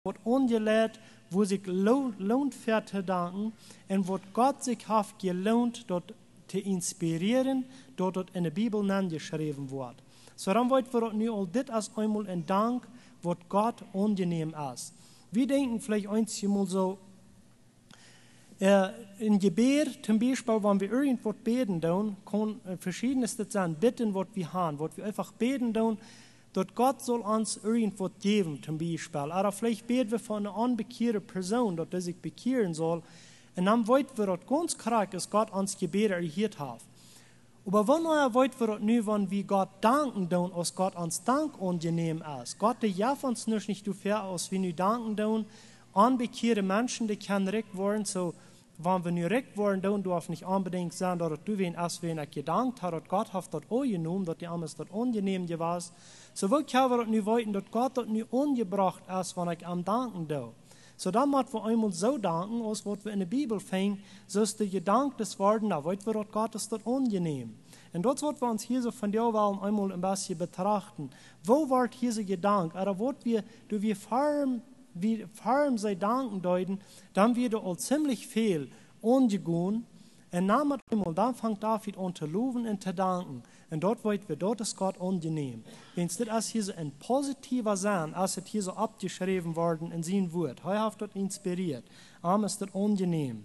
wird angelehrt, wo sich lohnt für zu danken und wo Gott sich hat gelohnt, dort zu inspirieren, dort in der Bibel geschrieben wird. So dann wollen wir nu all dit als einmal ein Dank, was Gott angenehm ist. Wir denken vielleicht einmal so, in Gebet, zum Beispiel, wenn wir irgendwas beten tun, kann verschiedenes sein, bitten, was wir haben, was wir einfach beten tun, dass Gott soll uns irgendwas geben, zum Beispiel. Oder vielleicht beten wir von einer unbekehrten Person, dass er sich bekehren soll, und dann wollen wir, dass ganz krank ist, Gott uns Gebet erhört hat. Aber wenn wollen wir das nu, wenn wir Gott danken tun, als Gott uns Dank angenehm ist. Gott, der jaft uns nicht dafür, als wir nu danken tun, unbekehrte Menschen, die können recht werden, so, wenn wir nu recht werden, dann darf nicht unbedingt sein, dass du wen als wen gedankt hat, dass Gott hat das angenommen, dass die Ames das angenehm gewesen. So will ich das nu weiten, dass Gott das nu angebracht ist, wenn ich am Danken tue. So dann müssen wir einmal so danken, als was wir in der Bibel finden, so ist der Gedanke des Worten, da wollen wir, dass Gott ist das angenehm. Und dort wird wir uns hier so von der Wahl einmal ein bisschen betrachten. Wo wird hier so Gedanke? Oder wird wir, du wir farm sei danken deuten, dann wird auch ziemlich viel angegangen. Und dann fängt David an zu loben und zu danken. Und dort wollen wir, dort ist Gott angenehm. Wenn es das hier so ein positiver sein, als es hier so abgeschrieben worden in sein Wort. Er hat das inspiriert. Ist das angenehm.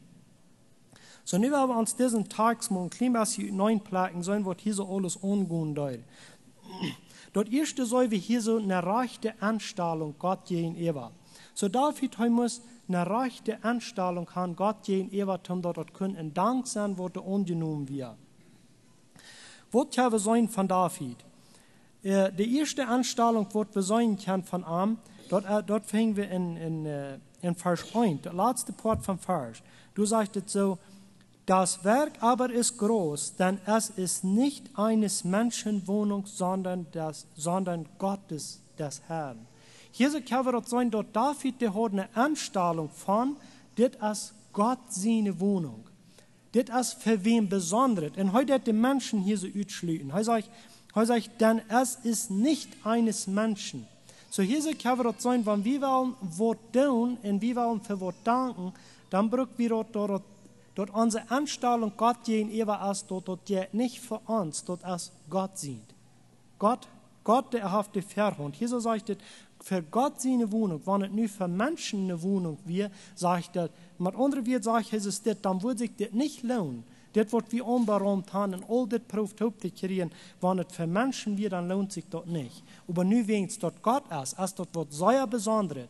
So, nu werden wir uns diesen Tag mal ein klein bisschen hineinplagen, sollen wir hier so alles angehen deuten. Dort erste soll wir hier so eine rechte Anstellung Gott gegenüber. So David muss eine rechte Anstellung haben Gott gegenüber, um dort können ein Dank sein, wo der angenommen wird. Was haben wir sein von David? Die erste Anstellung, was wir sein können von ihm, dort fingen wir in Vers 1, der letzte Part vom Vers. Du sagst so, das Werk aber ist groß, denn es ist nicht eines Menschen Wohnung, sondern Gottes, des Herrn. Hier kann wir das sein, dass David der hat eine Anstellung von, das ist Gott seine Wohnung. Das ist für wen Besonderes. Und heute hat die Menschen hier so ausschließen. Er sagt, denn es ist nicht eines Menschen. So hier kann wir das sein, wenn wir wollen was tun und wir wollen für was danken, dann brauchen wir dort unsere Anstellung Gott gegenüber ist, dort nicht für uns, dort ist Gott sieht. Gott, der hat die Verhund. Hier so sagt es, für Gott seine Wohnung, wenn es nicht für Menschen eine Wohnung wäre, sagt er, mit anderen Worten sagt Jesus das, dann würde sich das nicht lohnen. Das, was wir unberaumt haben und all das Proft kriegen, wenn es für Menschen wäre, dann lohnt sich das nicht. Aber nur wenn es dort Gott ist das was sehr Besonderes.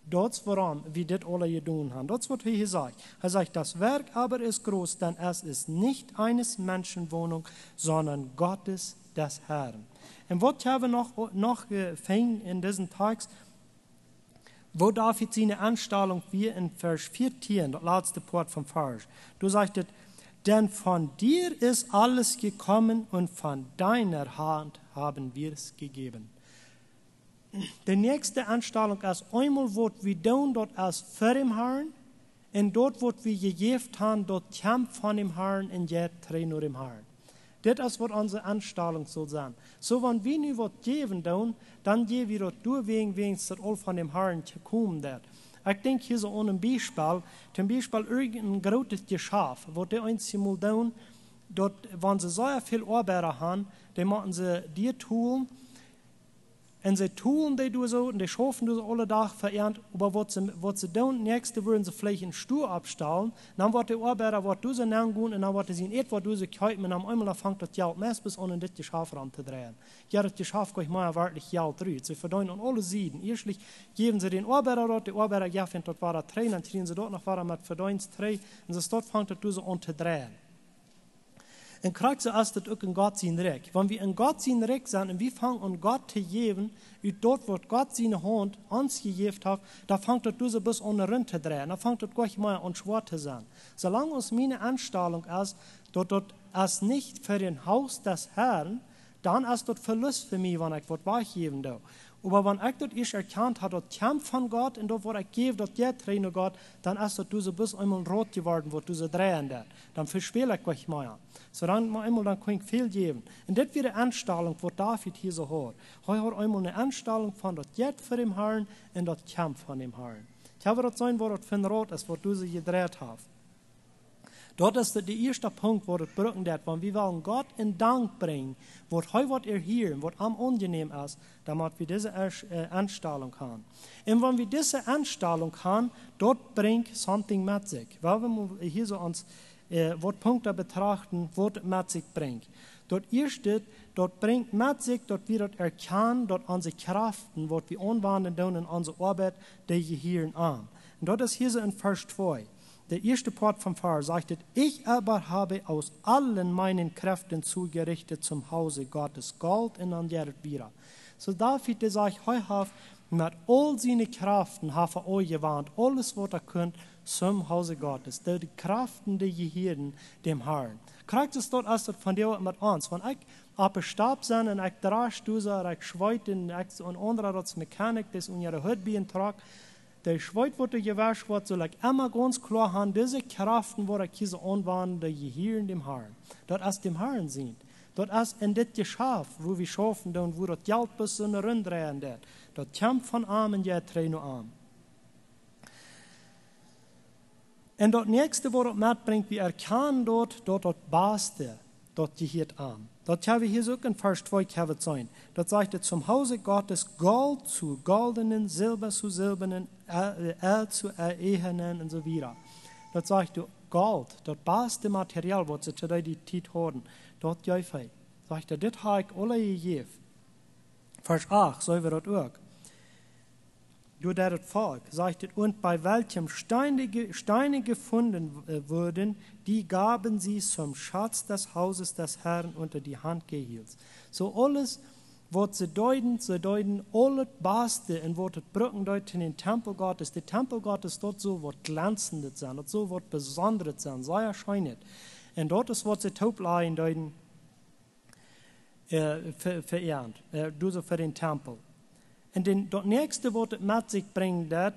Das, woran wir das alle getan haben. Das, was hier sagt. Er sagt, das Werk aber ist groß, denn es ist nicht eines Menschen Wohnung, sondern Gottes, des Herrn. Und was haben wir noch gefangen in diesen Tags, wo David seine Anstellung wie in Vers 14, der letzte Part vom Vers. Du sagst, denn von dir ist alles gekommen und von deiner Hand haben wir es gegeben. Die nächste Anstellung ist einmal, was wir tun, dort ist für den Herrn, und dort, was wir gegeben haben, dort kommt von dem Herrn und jetzt trägt nur dem Herrn. Das ist, was unsere Anstellung soll sein. So, wenn wir nu was geben tun, dann geben wir das durch, wegen es all von dem Herrn kommen wird. Ich denke hier so an ein Beispiel, zum Beispiel irgendein großes Geschäft, wo die einmal tun, dort, wenn sie sehr viel Arbeiter haben, dann machen sie die tun, und sie tun die so, und die schaffen so alle Tag verehrt, aber was sie tun, nächste würden sie vielleicht einen Stuhl abstellen, dann wird der Arbeiter, was du so nehmen gehen, und dann wird sie in etwa du so kaufen, und dann einmal fängt das Geld meist bis an, in das Geschäft ranzudrehen. Ja, das Geschäft kann ich mal wirklich Geld drüben. Sie verdienen an alle Seiten. Erstlich geben sie den Arbeiter dort, der Arbeiter, ja, wenn dort war er drehen, dann kriegen sie dort noch weiter mit Verdienst drehen, und das dort fängt das du so an zu drehen. Und kriegt so ist das auch in Gott sein Recht. Wenn wir in Gott sein Recht sind und wir fangen an Gott zu geben, und dort, wo Gott seine Hand uns gegeben hat, da fängt das so bis an den zu drehen. Da fängt das gleich mal an schwer zu sein. Solange uns meine Anstellung ist, dort ist nicht für den Haus des Herrn, dann ist das Verlust für mich, wenn ich was weggeben darf. Aber wenn ich das erst erkannt habe, das kommt von Gott und das, was ich gebe, das geht rein Gott, dann ist das du so bis einmal rot geworden, wo du so drehen das. Dann verspiele ich euch mehr. So dann kann ich viel geben. Und das wäre eine Anstellung, was David hier so hat. Er hat einmal eine Anstellung von das geht für den Herrn und das kommt von dem Herrn. Ich habe das sein, wo das für ein Rot ist, was du so gedreht hast. Dort ist der erste Punkt, wo das brücken wird, wenn wir wollen Gott in Dank bringen, was heute hier, was am unangenehm ist, damit wir diese Anstellung haben. Und wenn wir diese Anstellung haben, dort bringt something mit sich. Weil wir hier so uns was Punkte betrachten, was das mit sich bringt. Dort erste, dort bringt mit sich, dort wir das erkennen, dort unsere Kraften, was wir anwenden in unsere Arbeit, die hier an. Und dort ist hier so in Vers 2. Der erste Part vom Vers sagt, ich aber habe aus allen meinen Kräften zugerichtet zum Hause Gottes Gold und an der wieder. So David, der sagt, heute mit all seinen Kräften hat er euch gewandt, alles, was er könnt, zum Hause Gottes. Die Kräften, die gehören dem Herrn. Kriegt es dort erst von dir mit uns. Wenn ich auf dem Stab bin und ich drasch, ich schweite und andere als Mechanik, das in ihre Hütte trage, der Schweit wird gewäscht wird, soll ich immer ganz klar haben, diese Kraften, die ich hier anwende, die hier in dem Herrn. Dort ist dem Herrn sind. Dort ist in das Geschäft, wo wir schaffen, wo das Geld bis in den Rund drehen wird. Dort kommt von arm und jetzt drehen nur arm. Und das nächste, was das mitbringt, wir erkennen dort das Beste, dort gehört an. Das haben wir hier so in Vers 2 sein. Dort sagt er, zum Hause Gottes Gold zu goldenen, Silber zu silbernen, zu ehenen und so weiter. Dort sagt er, Gold, das beste Material, was sie zu der Zeit haben, dort jäufei. Sagt er, das habe ich alle gegeben. Vers 8, so wir das auch. Du das Volk, sagt er, und bei welchem Steine gefunden wurden, die gaben sie zum Schatz des Hauses des Herrn unter die Hand gehielt. So alles, was sie deuten alles Beste und was Brücken deuten in den Tempel Gottes. Der Tempel Gottes dort so was Glänzendes sein, dort so was Besonderes sein, sehr erscheinend. Und dort ist, was sie Taubleien deuten, verehrt, du so für den Tempel. Und das nächste, was das mit sich bringt, dann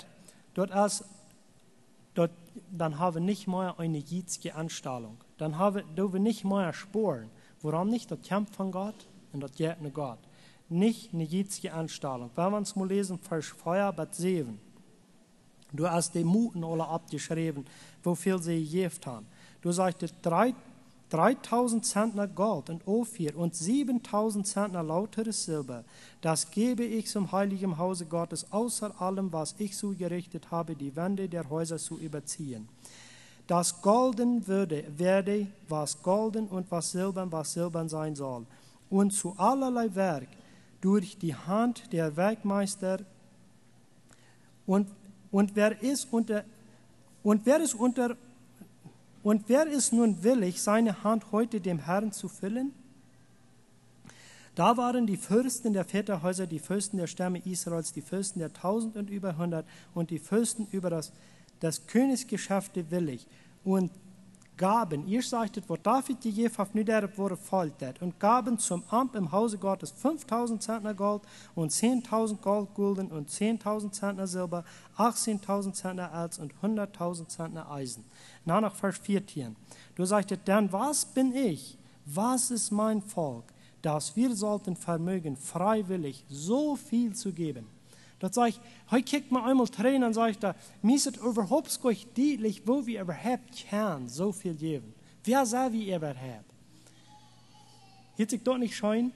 haben wir nicht mehr eine jüdische Anstellung. Dann haben wir nicht mehr Spuren. Warum nicht? Das kommt von Gott und das geht mit Gott. Nicht eine jüdische Anstellung. Wenn wir uns mal lesen, Vers 4 bis 7. Du hast die Muten alle abgeschrieben, wie viel sie gegeben haben. Du sagst, 3000 Zentner Gold und Ophir und 7000 Zentner lauteres Silber, das gebe ich zum heiligen Hause Gottes, außer allem, was ich so gerichtet habe, die Wände der Häuser zu überziehen. Das Golden werde, was golden und was silbern sein soll. Und zu allerlei Werk durch die Hand der Werkmeister und wer ist nun willig, seine Hand heute dem Herrn zu füllen? Da waren die Fürsten der Väterhäuser, die Fürsten der Stämme Israels, die Fürsten der 1000 und über 100 und die Fürsten über das Königsgeschäfte willig und gaben, ihr sagtet, wo David gegeben hat, nur der wurde foltert, und gaben zum Amt im Hause Gottes 5000 Zentner Gold und 10.000 Goldgulden und 10.000 Zentner Silber, 18.000 Zentner Erz und 100.000 Zentner Eisen. Nach Vers 14. Du sagtest, denn was bin ich, was ist mein Volk, dass wir sollten vermögen, freiwillig so viel zu geben. Das sage ich, heute kickt man einmal Tränen und sage ich da, mir ist es überhaupt nicht deutlich, wo wir überhaupt können, so viel geben. Wer soll wir überhaupt? Hätte sich dort nicht schein,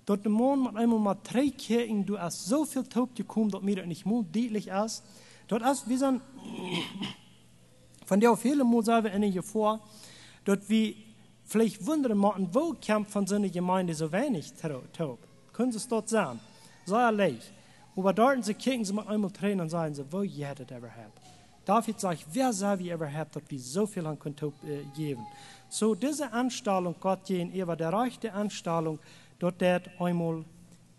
dort der Mann mit einmal mal 3 Kirchen, du hast so viel Taub gekommen, dass mir das nicht mal deutlich ist. Dort ist, wir sind, von der auf viele Mal selber einige vor, dort wir vielleicht wundern machen, wo kommt von so einer Gemeinde so wenig Taub? Können Sie es dort sagen? Sehr leicht. Aber dort sie kicken sie mit einmal Tränen und sagen sie, wo ihr hättet überhaupt. David sagt, wer soll wir überhaupt, dass wir so viel an Taub geben? So diese Anstellung Gott gegenüber, der rechte Anstellung, dort wird einmal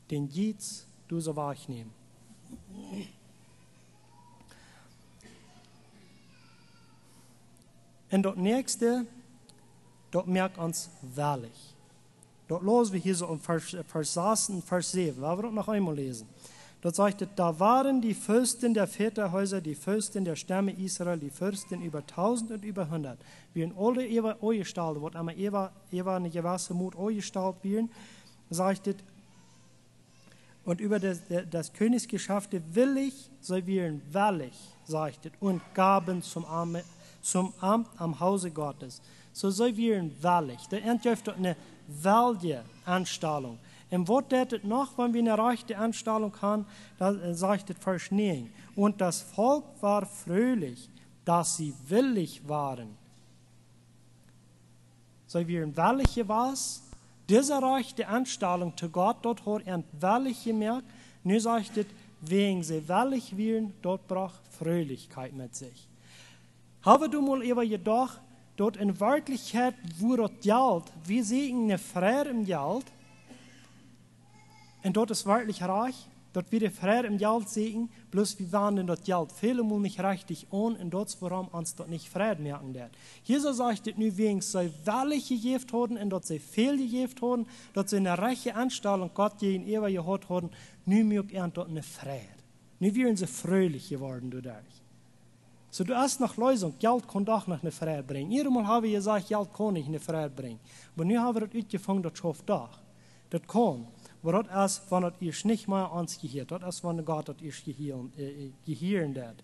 den Jids du so wahrnehmen. Und das nächste, dort merkt uns wahrlich. Dort losen wir hier so um Vers 6 und Vers 7. Wollen wir das noch einmal lesen? Dort sagt es, da waren die Fürsten der Väterhäuser, die Fürsten der Stämme Israel, die Fürsten über 1000 und über 100. Wir in alle Ewa Ojestal, wo einmal Ewa eine gewisse Mut Ojestal werden, sagt es, und über das Königsgeschäfte willig, so wir willig, sagt es, und gaben zum Amt am Hause Gottes. So wir willig. Da entjeft eine welche Anstellung. Und was das noch, wenn wir eine rechte Anstellung haben, da sagt es Vers 9. Und das Volk war fröhlich, dass sie willig waren. So wir willig was? Diese rechte Anstellung zu Gott, dort hat er willig gemerkt. Nun sagt es, wegen sie willig wären, dort brach Fröhlichkeit mit sich. Habe du mal über gedacht, dort in Wirklichkeit, wo das Geld, wir sehen eine Freude im Geld, und dort ist wirklich reich, dort wir die Freude im Geld sehen, bloß wir wenden das Geld viele Mal nicht richtig an, und dort warum uns dort nicht Freude merken wird. Jesus sagt es nur, wegen sie willig gegeben haben, und dort sie viel gegeben haben, dort sie eine reiche Anstellung Gott gegenüber gehabt haben, nun merkt er dort eine Freude. Nun werden sie fröhlich geworden dadurch. So, du hast noch Lösung, Geld kann doch noch eine Freude bringen. Einmal habe ich gesagt, Geld kann nicht eine Freude bringen. Aber nun haben wir das ausgefangen, das schafft doch. Das kann. Aber das ist, wenn das ihr nicht mehr ans Gehirn, das ist, wenn Gott das ihr Gehirn hat.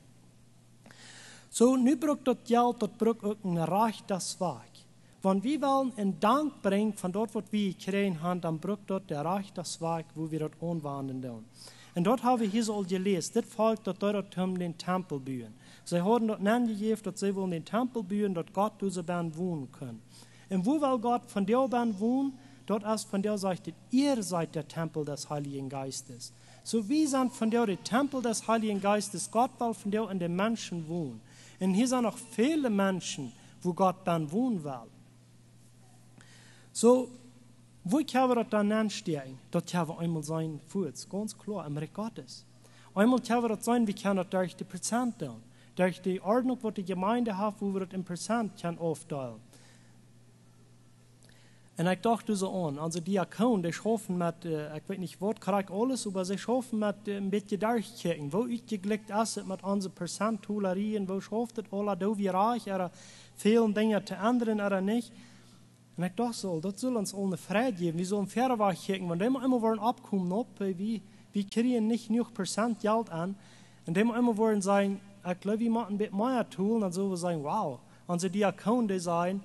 So, nun braucht das Geld, das braucht auch ein rechtes Zweig. Wenn wir wollen einen Dank bringen von dort, was wir gekriegt haben, dann braucht das der rechte Zweig, wo wir das anwenden tun. Und dort habe ich hier so gelesen, das Volk, das dort den Tempel bauen. Sie haben dort angegeben, dass sie wollen den Tempel bauen, dass Gott diese Band wohnen kann. Und wo will Gott von der Band wohnen? Dort ist von der Seite, ihr seid der Tempel des Heiligen Geistes. So wir sind von der Tempel des Heiligen Geistes. Gott will von der in den Menschen wohnen. Und hier sind noch viele Menschen, wo Gott dann wohnen will. So, wo können wir das dann anstehen? Dort können wir einmal sein Fuß, ganz klar, im Reich Gottes. Einmal können wir das sein, wir können das durch die Prozent tun. Durch die Ordnung, die die Gemeinde hat, wo wir das in Prozent aufteilen. Und ich dachte so an, also Diakon, die schaffen mit, ich weiß nicht, was kriegt alles, aber sie schaffen mit ein bisschen durchkicken, wo ich geklickt ist mit unseren Prozentulerien, wo schafft es alle, da wir reich, oder vielen Dinge zu ändern oder nicht. Und ich dachte so, das soll uns alle Freude geben, wir sollen fair kicken, wenn wir immer wollen abkommen, wir kriegen nicht genug Prozent Geld an, und wenn wir immer wollen sagen, ich glaube, wir machen ein bisschen mehr tun, dann sollen wir sagen, wow, unsere Diakon, die sagen,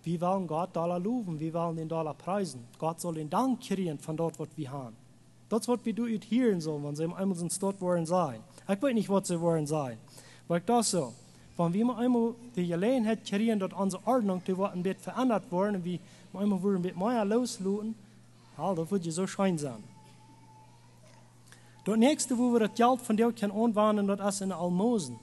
wir wollen Gott Dollar loben, wir wollen den Dollar preisen. Gott soll den Dank kriegen von dort, was wir haben. Das ist, was wir dort hören sollen, wenn sie einmal dort wollen sein. Ich weiß nicht, was sie wollen sein. Aber ich dachte so, wenn wir einmal die Gelegenheit kriegen, dass unsere Ordnung, die wird ein bisschen verändert worden, und wir einmal ein bisschen mehr losluten, das würde so schön sein. Das nächste, wo wir das Geld von dir können anwenden, das ist in Almosen.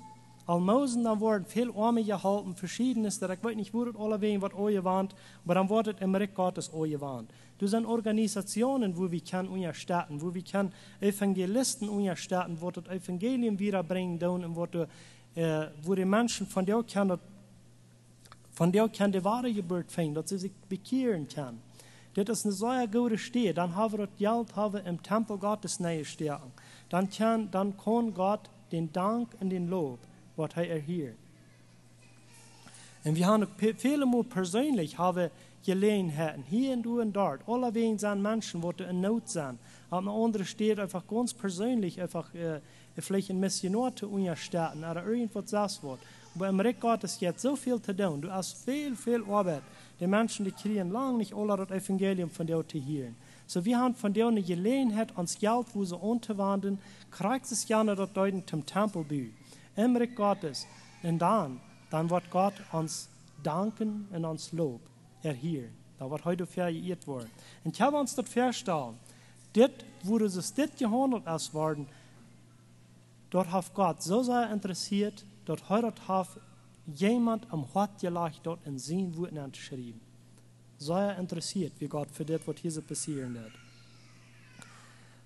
Almosen, dann werden viele Arme gehalten, verschiedenes, ich weiß nicht, wo das alle wehen, was euch warnt, aber dann wird es im Reich Gottes euch warnt. Das sind Organisationen, wo wir können unterstützen, wo wir können Evangelisten unterstützen, wo das Evangelium wiederbringen können, und wo die Menschen von der die wahre Geburt finden, dass sie sich bekehren können. Das ist eine sehr gute Stelle. Dann haben wir das Geld im Tempel Gottes näher stärken. Dann kann Gott den Dank und den Lob, was er erhört. Und wir haben viele Mal persönlich Gelegenheiten, hier und dort, alle wegen sind Menschen, die in Not sind. An einer anderen Stelle einfach ganz persönlich, vielleicht ein Missionar zu unterstützen oder irgendwas das wird. Aber im Reich Gottes gibt so viel zu tun. Du hast viel Arbeit. Die Menschen, die kriegen lange nicht alle das Evangelium von dir zu hören. So wir haben von dir eine Gelegenheit, ans Geld, wo sie unterwandern, kriegt es gerne dort zum Tempel bei. Im Reich Gottes. Und dann wird Gott uns danken und uns Lob erhören. Da wird heute verehrt worden. Und ich habe uns das festgestellt, wo es dit gehandelt ist worden, dort hat Gott so sehr interessiert, dort heute hat jemand am Hort gelegt, dort in sein Wort geschrieben. Sehr interessiert, wie Gott für das, was hier so passieren wird.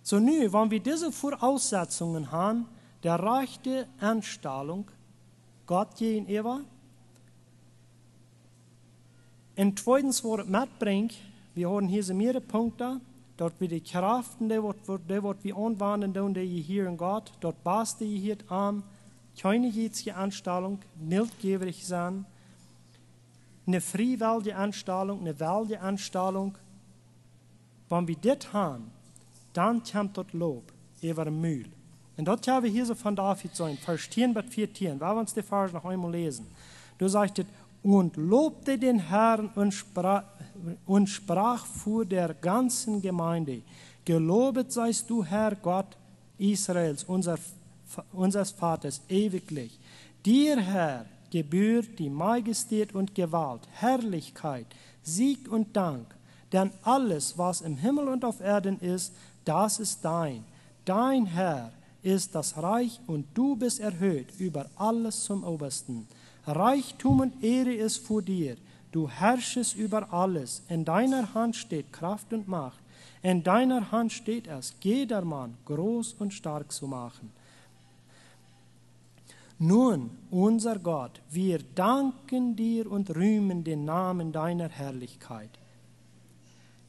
So nun, wenn wir diese Voraussetzungen haben, der rechte Einstellung Gott gegenüber, und zweitens, was es mitbringt, wir haben hier so mehrere Punkte, dort wie die Kraften, die wird wir anwenden, die je hier in Gott, dort passt die hier an, keine jetzige Anstellung, mildgeberig sein, eine freiwillige Anstellung, eine welge Anstellung. Wenn wir das haben, dann kommt das Lob über Mühl. Und das haben wir hier so von David sein, Vers 10 bis 14, wenn wir uns die Vers noch einmal lesen. Du sagst, und lobte den Herrn und sprach vor der ganzen Gemeinde, gelobet seist du, Herr Gott Israels, unseres Vaters, ewiglich. Dir, Herr, gebührt die Majestät und Gewalt, Herrlichkeit, Sieg und Dank. Denn alles, was im Himmel und auf Erden ist, das ist dein. Dein Herr ist das Reich und du bist erhöht über alles zum Obersten. Reichtum und Ehre ist vor dir. Du herrschest über alles. In deiner Hand steht Kraft und Macht. In deiner Hand steht es, jedermann groß und stark zu machen. Nun, unser Gott, wir danken dir und rühmen den Namen deiner Herrlichkeit.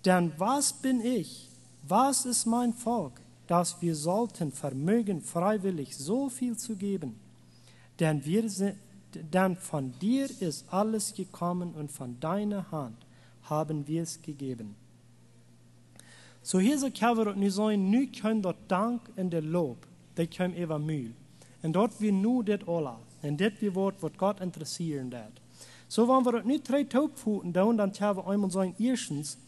Denn was bin ich, was ist mein Volk, dass wir sollten vermögen, freiwillig so viel zu geben? Denn von dir ist alles gekommen und von deiner Hand haben wir es gegeben. So hier so können wir nu sagen, nu können dort Dank und der Lob, das können über Mühl. Und dort wir nu das alle. Und das wir Wort, was Gott interessieren dat. So wenn wir dort nu drei Taubpfoten tun, dann können wir einmal sagen, erstens,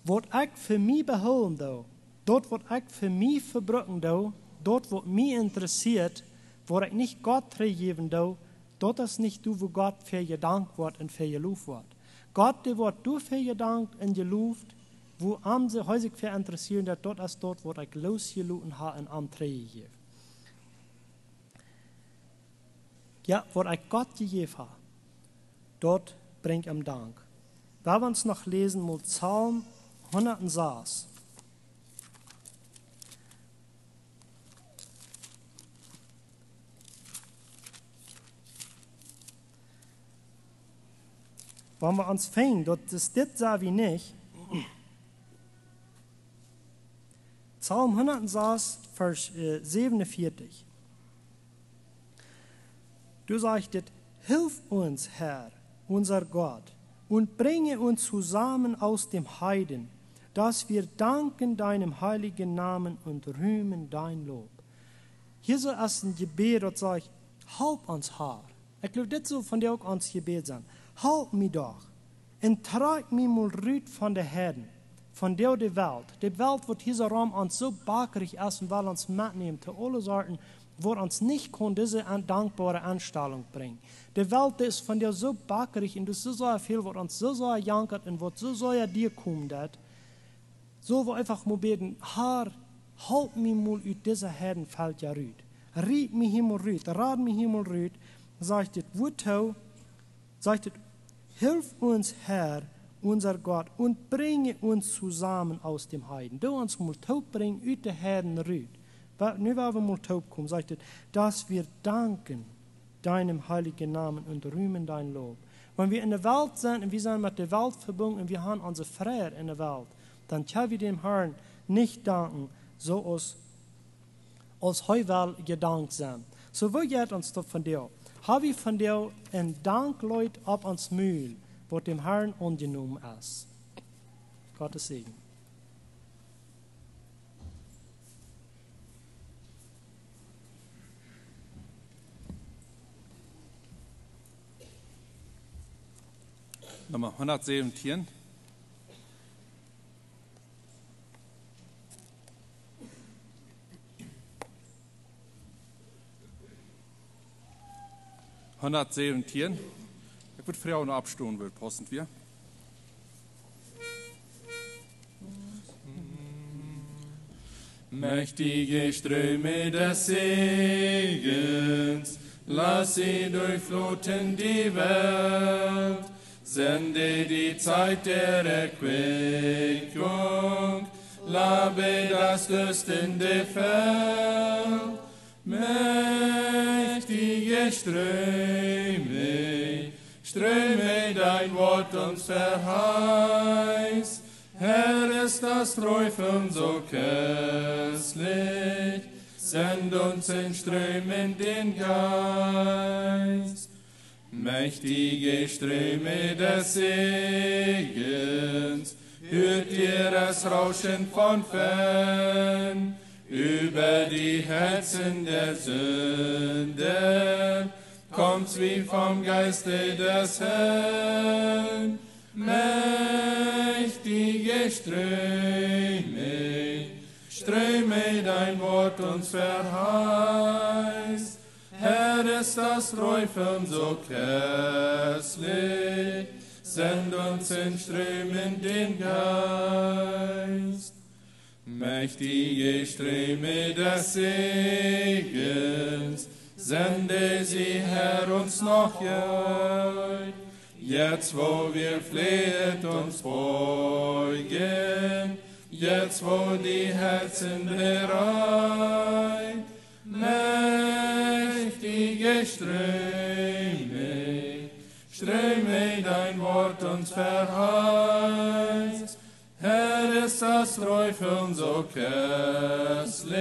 was ich für mich beholen da, dort was ich für mich verbrücken da, dort was mich interessiert, wo ich nicht Gott geben da, dort ist nicht du, wo Gott für gedankt wird und für gelobt wird. Gott, der wird du für gedankt und gelobt, wo am sie häufig für interessieren, dort ist dort, wo ich losgeloten habe und am Träge gebe. Ja, wo ich Gott gegeben habe, dort bringt ihm Dank. Wenn wir uns noch lesen, mal Psalm 106. Wenn wir uns fängen, dort ist das sah wie nicht. Psalm 106, Vers 47. Du sagst, hilf uns, Herr, unser Gott, und bringe uns zusammen aus dem Heiden, dass wir danken deinem heiligen Namen und rühmen dein Lob. Hier so ist ein Gebet, das sagt, halb uns Herr. Ich glaube, das soll von dir auch ans Gebet sein. Halt mich doch und trag mich mal rüt von der Herden, von der Welt. Die Welt, wo dieser Raum uns so bakrig ist und will uns mitnehmen zu alle Sorten, wo uns nicht kann diese dankbare Anstellung bringen. Die Welt ist von dir so bakrig und das ist so viel, was uns so jankert und was so dir kommt. So wo einfach mal beten, Herr, halt mich mal aus dieser Herdenfeld ja rüt. Riet mich hier mal rüt, rad mich hier mal rüt. Sagt es, wo sagt es, hilf uns, Herr, unser Gott, und bringe uns zusammen aus dem Heiden. Du uns mal taub bringen, aus der Herden rüt. Nu werden wir mal taub kommen, sagt es, dass wir danken deinem heiligen Namen und rühmen dein Lob. Wenn wir in der Welt sind und wir sind mit der Welt verbunden und wir haben unsere Freiheit in der Welt, dann können wir dem Herrn nicht danken, so als heuwel gedankt sein. So wo geht uns das von dir? Habe ich von dir ein Dank, Leute, ab ans Mühl, wo dem Herrn angenommen ist. Gottes Segen. Nummer 117. Ich würde Frau noch abstuhlen, will, passend wir. Mächtige Ströme des Segens, lass sie durchfluten die Welt. Sende die Zeit der Erquickung, labe das dürstende Feld. Mächtige Ströme, dein Wort uns verheißt, Herr, ist das Träufeln so köstlich, send uns in Strömen den Geist. Mächtige Ströme des Segens, hört ihr das Rauschen von fern, über die Herzen der Sünder, kommt's wie vom Geiste des Herrn. Mächtige Ströme, Ströme, dein Wort uns verheißt. Herr, ist das Träufeln so köstlich, send uns in Strömen den Geist. Mächtige Ströme des Segens, sende sie, Herr, uns noch jetzt, wo wir flehet uns beugen, jetzt, wo die Herzen bereit. Mächtige Ströme, Ströme, dein Wort uns verheißt. Herr, ist das Träufeln so köstlich,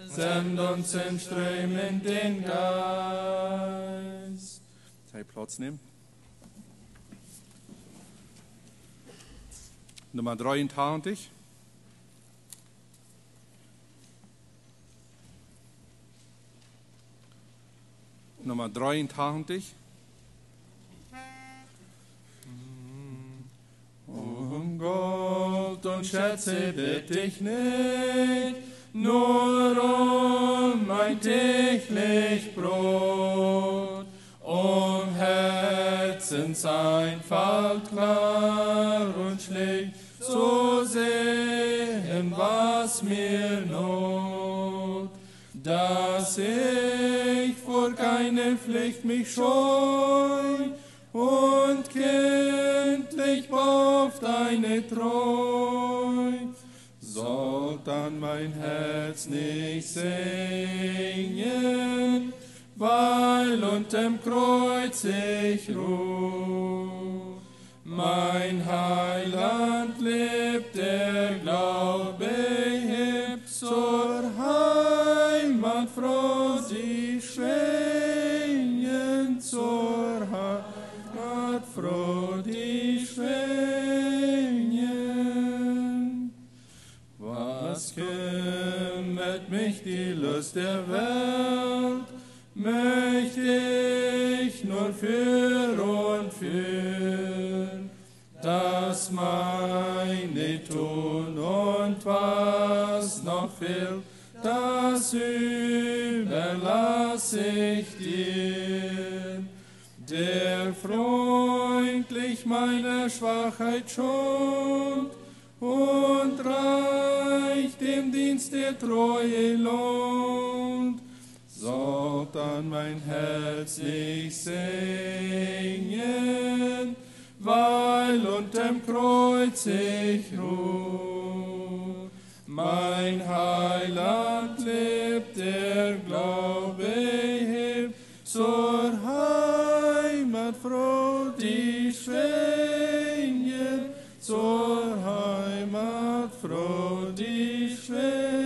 send uns in Strömen den Geist. Sei Platz nehmen. Nummer 83. Nummer 83. Um Gold und Schätze bitt ich nicht, nur um mein täglich Brot, um Herzenseinfalt klar und schlicht zu sehen, was mir not, dass ich vor keine Pflicht mich scheu und kindlich auf deine Treu. Sollt dann mein Herz nicht singen, weil unterm Kreuz ich ruh. Mein Heiland lebt, der Glaube hebt zur Heimat froh, sie schwingen zur Heimat froh, die schwingen. Was kümmert mich die Lust der Welt, möchte ich nur für und für, dass meine tun und was noch fehlt, das überlasse ich dir, der freundlich meiner Schwachheit schont und reich dem Dienst der Treue lohnt. Sollt an mein Herz nicht singen, weil unterm Kreuz ich ruh. Mein Heiland lebt, der Glaube hebt, zur Heimat froh, die schwingen, zur Heimat froh, die schwingen.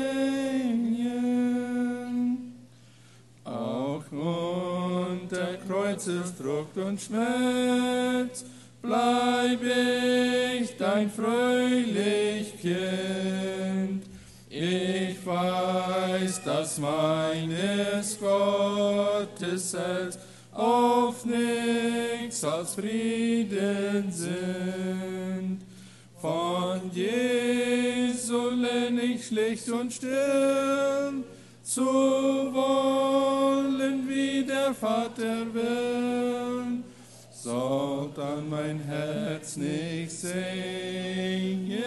Auch unter Kreuzesdruck und Schmerz bleib ich dein fröhlich Kind. Ich weiß, dass meines Gottes Herz auf nichts als Frieden sind. Von Jesu lern ich schlicht und still zu wollen, wie der Vater will. Sollt an mein Herz nicht singen,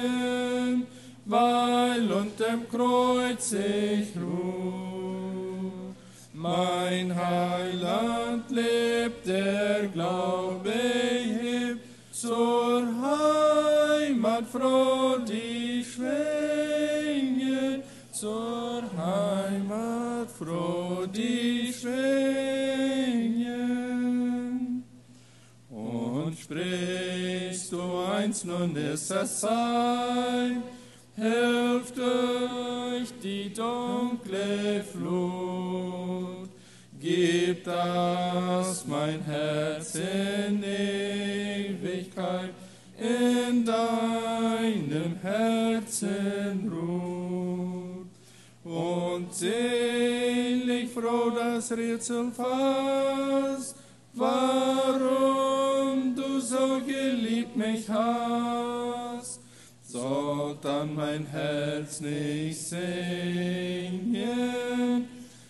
weil unterm Kreuz ich ruh. Mein Heiland lebt, der Glaube hebt, zur Heimat froh, die schwingen, zur Heimat froh, die schwingen. Und sprichst du ein einst nun ist es Zeit, hilft durch die dunkle Flut. Gib, dass mein Herz in Ewigkeit in deinem Herzen ruht. Und selig froh das Rätsel fasst, warum du so geliebt mich hast, soll dann mein Herz nicht singen,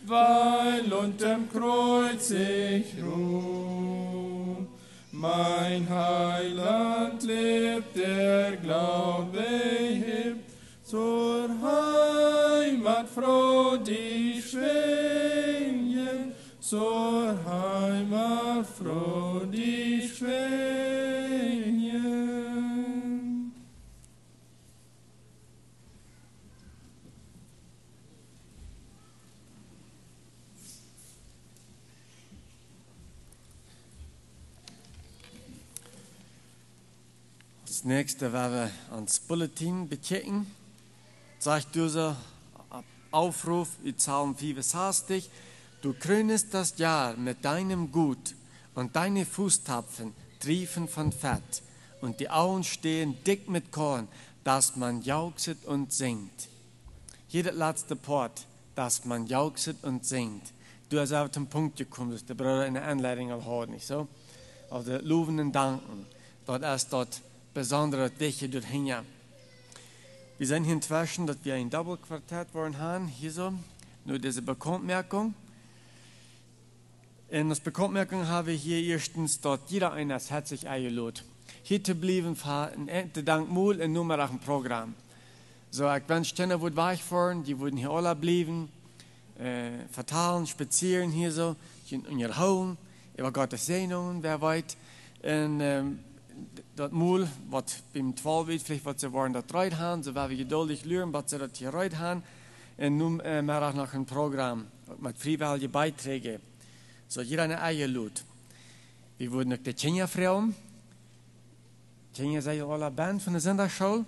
weil unterm Kreuz ich ruh. Mein Heiland lebt, der Glaube hebt, zur Heimat froh die schwingen, zur Heimat froh die schwingen. Als nächste werden wir ans Bulletin bechecken. Sagt dieser Aufruf in Psalm 64, du krönest das Jahr mit deinem Gut und deine Fußtapfen triefen von Fett und die Augen stehen dick mit Korn, dass man jauchzet und singt. Hier das letzte Port, dass man jauchzet und singt. Du hast auf den Punkt gekommen, dass der Bruder eine Anleitung hat, nicht so? Auf der Loben und Danken. Dort ist dort besondere Dichte dorthin. Wir sind hier inzwischen, dass wir ein Doppelquartett worden haben, hier so, nur diese Bekanntmerkung. In der Bekanntmerkung habe ich hier erstens dort jeder einer das herzlich eingeladen. Hier zu bleiben für ein Erntedank mal und nur mal ein Programm. So, ich wünsche denen, wo weich fahren, die würden hier alle bleiben, vertalen, spazieren hier so, in ihr Hauen, über Gottes Segnungen, wer weiß. Und dat Moel, wat beim 12 weet, vielleicht wat ze waren dat reit haben, so werden wir geduldig lernen, was sie dat hier reit haben. Und nun mehr auch noch ein Programm mit freiwilligen Beiträgen. So jeder eine eigene Lut. Wir wurden auch die Kenia-Frauen. Kenia sei alle Band von der Sonntagsschule.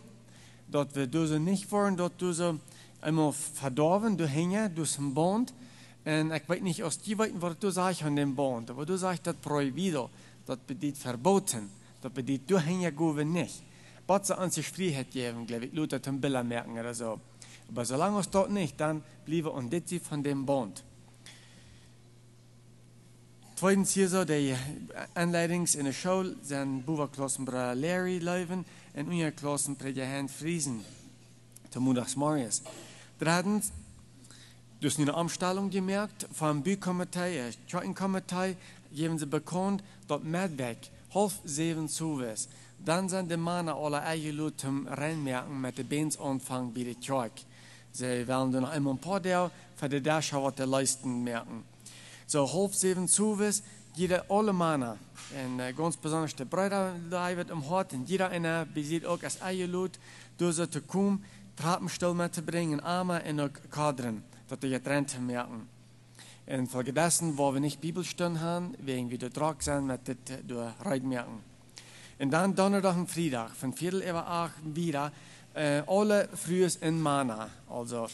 Dort wir so nicht waren, dort so einmal verdorben, du hängen, du ein Band. Und ich weiß nicht, aus die weiten, was du sagst an dem Band. Aber du sagst, das prohibido, das bedeutet verboten. Das bedeutet, du hängen gut nicht. Was sie an sich Freiheit geben, glaube ich, Luther zum Bilder merken oder so. Aber solange es dort nicht, dann bleiben und das von dem Bund. Zweitens hier so, die Anleitungen in der Schule sind Buberklassen Bruder Larry Leuven und Unterklassen Prediger Herrn Friesen, zum Montagsmorgens. Drittens, du hast eine Anstellung gemerkt, vom Bükomitee, Trockenkomitee, geben sie bekannt, dort Medweg, 6:30 zuwes. Dann sind die Männer alle eingeladen zum Reinmerken mit dem Bensanfang bei der Truck. Sie werden dann noch einmal ein paar Tage für die Dachschau der Leisten merken. So 6:30 zuwes, jeder alle Männer, und ganz besonders der Brüder, da wird im Hort, und jeder einer besieht auch als eingeladen, durch so zu kommen, Trappenstuhl mitzubringen, Arme und auch Kadern, dass die getrennt merken. Und infolgedessen, wo wir nicht Bibelstunden haben, wegen wir dort sind, mit der Reitmerken. Und dann Donnerstag und Freitag, von 7:45 wieder, alle frühes in Mana. Also,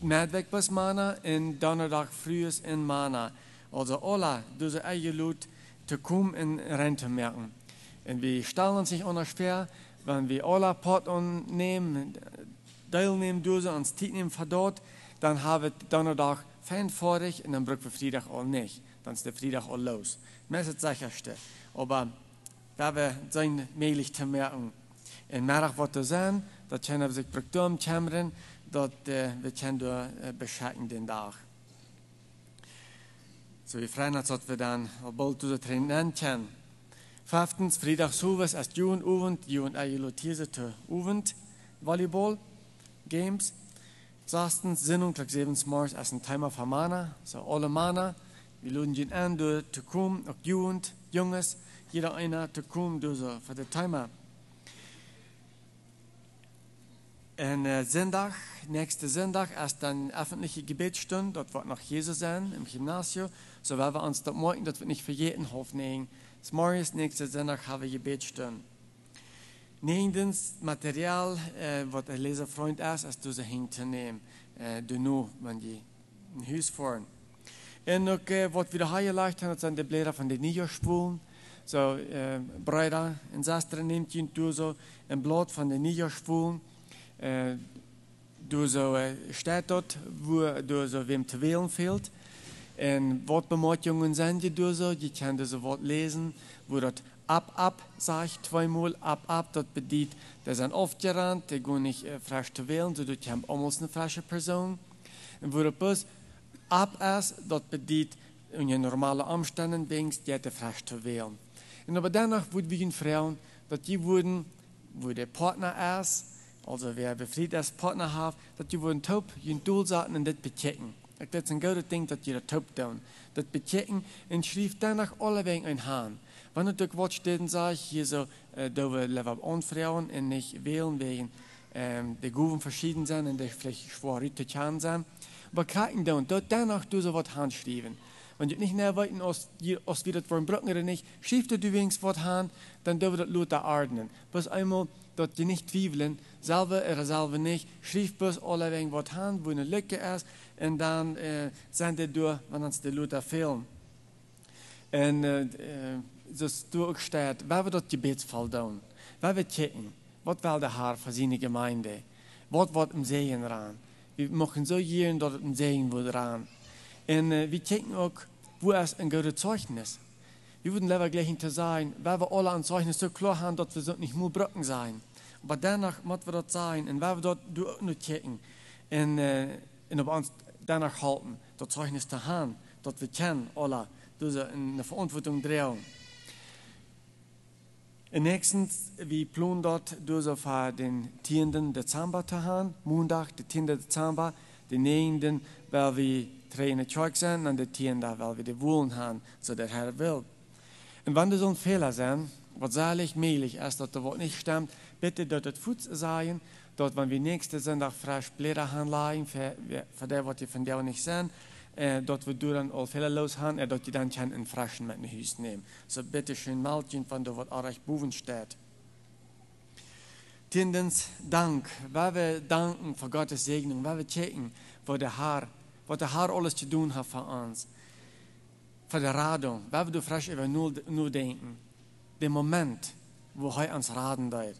Medweg bis Mana und Donnerstag frühes in Mana. Also, alle, diese eingeladen, zu kommen in Rente merken. Und wir stellen uns nicht unter schwer, wenn wir alle Pot nehmen, teilnehmen, diese uns Zeit nehmen für dort, dann haben wir Donnerstag fein vorig und dann brauchen wir Freitag auch nicht. Dann ist der Freitag auch los. Das ist das Sicherste. Aber da wir sein möglich zu merken, in Mittag wird es sein, dass wir sich Produktum kämmern, dass wir können beschädigen den Tag. So, wir freuen uns, dass wir dann bald diese Training können. 5. Freitag sowas als Jugendabend, Jugend-Ayolotise zu Abend, Volleyball, Games. 6. Sinnung, gleich 7. Mars, als ein Timer für Mana, so alle Mana. Wir laden ihn an, zu kommen, auch Jugend, Junges, jeder einer zu kommen, so für den Timer. Und Sonntag, nächste Sonntag, ist dann öffentliche Gebetsstunde, dort wird noch Jesus sein, im Gymnasium. So werden wir uns dort morgen, das wird nicht für jeden aufnehmen. Das Morgen, nächste Sonntag, haben wir Gebetsstunde. Neendens materiaal wat een leservriend is, als du ze hing te nemen. Du nu, wanneer je een huis voeren. En ook wat we de haaien leicht hebben, dat zijn de bladeren van de nieuwjaarspoelen. Zo, breder en zasteren neemt je toe zo een blad van de nieuwjaarspoelen. Du zo staat dat, wo du zo wem te wählen fehlt. En wat bemerkingen zijn je door zo, je kan dus wat lezen, wo dat ab, sagt zweimal, ab, dat bedeutet, die sind aufgerannt, die gehen nicht frisch zu wählen, so die haben almost eine frische Person. Und wo das ab ist, das bedeutet, in normale Umständen bringst, die hätte frisch zu wählen. Und aber danach wurden wir Frauen, dass die wurden, wo der Partner ist, also wer befriedigt als Partner hat, dass die wurden taub, die Doel zaten und das bechecken. Dat is een goede ding dat je dat taub doen. Dat betekent en schreef danach alle wegen ein Hahn. Wanneer ik wat steden zag, hier so, dat we leven onvrouwen en niet wählen wegen de Guven verschieden zijn en de vielleicht schwer richtig Hahn zijn. Aber kijken doen, dat danach du so wat Hahn schrijven. Wenn du nicht näher weiten, als wir das wollen brücken oder nicht, schrieb du wenigstens was Hahn, dann dürfen wir das Lothar ordnen. Bis einmal, dass die nicht zweifeln, selber oder selber nicht, schrieb bis alle wegen was Hahn, wo eine Lücke ist, und dann sind die durch, wenn uns die Lothar fehlen. Und das du auch steht, wer wird das Gebetsfall tun? Wer wird checken? Was will der Herr für seine Gemeinde? Was wird im Segen ran? Wir machen so jeden, dass es im Segen wird ran. Und wir checken auch, wo ist ein gutes Zeugnis. Wir würden lieber gleich hinter sein, weil wir alle ein Zeugnis so klar haben, dass wir so nicht nur brücken sein. Aber danach müssen wir das sein und weil wir dort auch noch checken und auf uns danach halten, das Zeugnis zu haben, dass wir kennen, alle, diese eine Verantwortung drehen. Und nächstens, wir planen dort, diese für den 10. Dezember zu haben, Montag, den 10. Dezember, den 9., weil wir in der Kirche sind und den 10. weil wir die Wohlen haben, so der Herr will. Und wenn das so ein Fehler sind, was seilig, mehlig ist, dass das Wort nicht stimmt, bitte dort das Fuß sein, dort, wenn wir nächsten Sonntag frisch Blätter hanlegen, für das, was die von der nicht sind, dort wir dann all Fehler los haben, dort die dann einen frischen mit nach Hause nehmen. So bitte schön melden, wenn da was auch boven steht. Tendens Dank, weil wir danken für Gottes Segnung, weil wir checken, was der Herr alles zu tun hat für uns. Für die Radung, weil wir frisch über nur denken. Der Moment, wo er uns raden wird.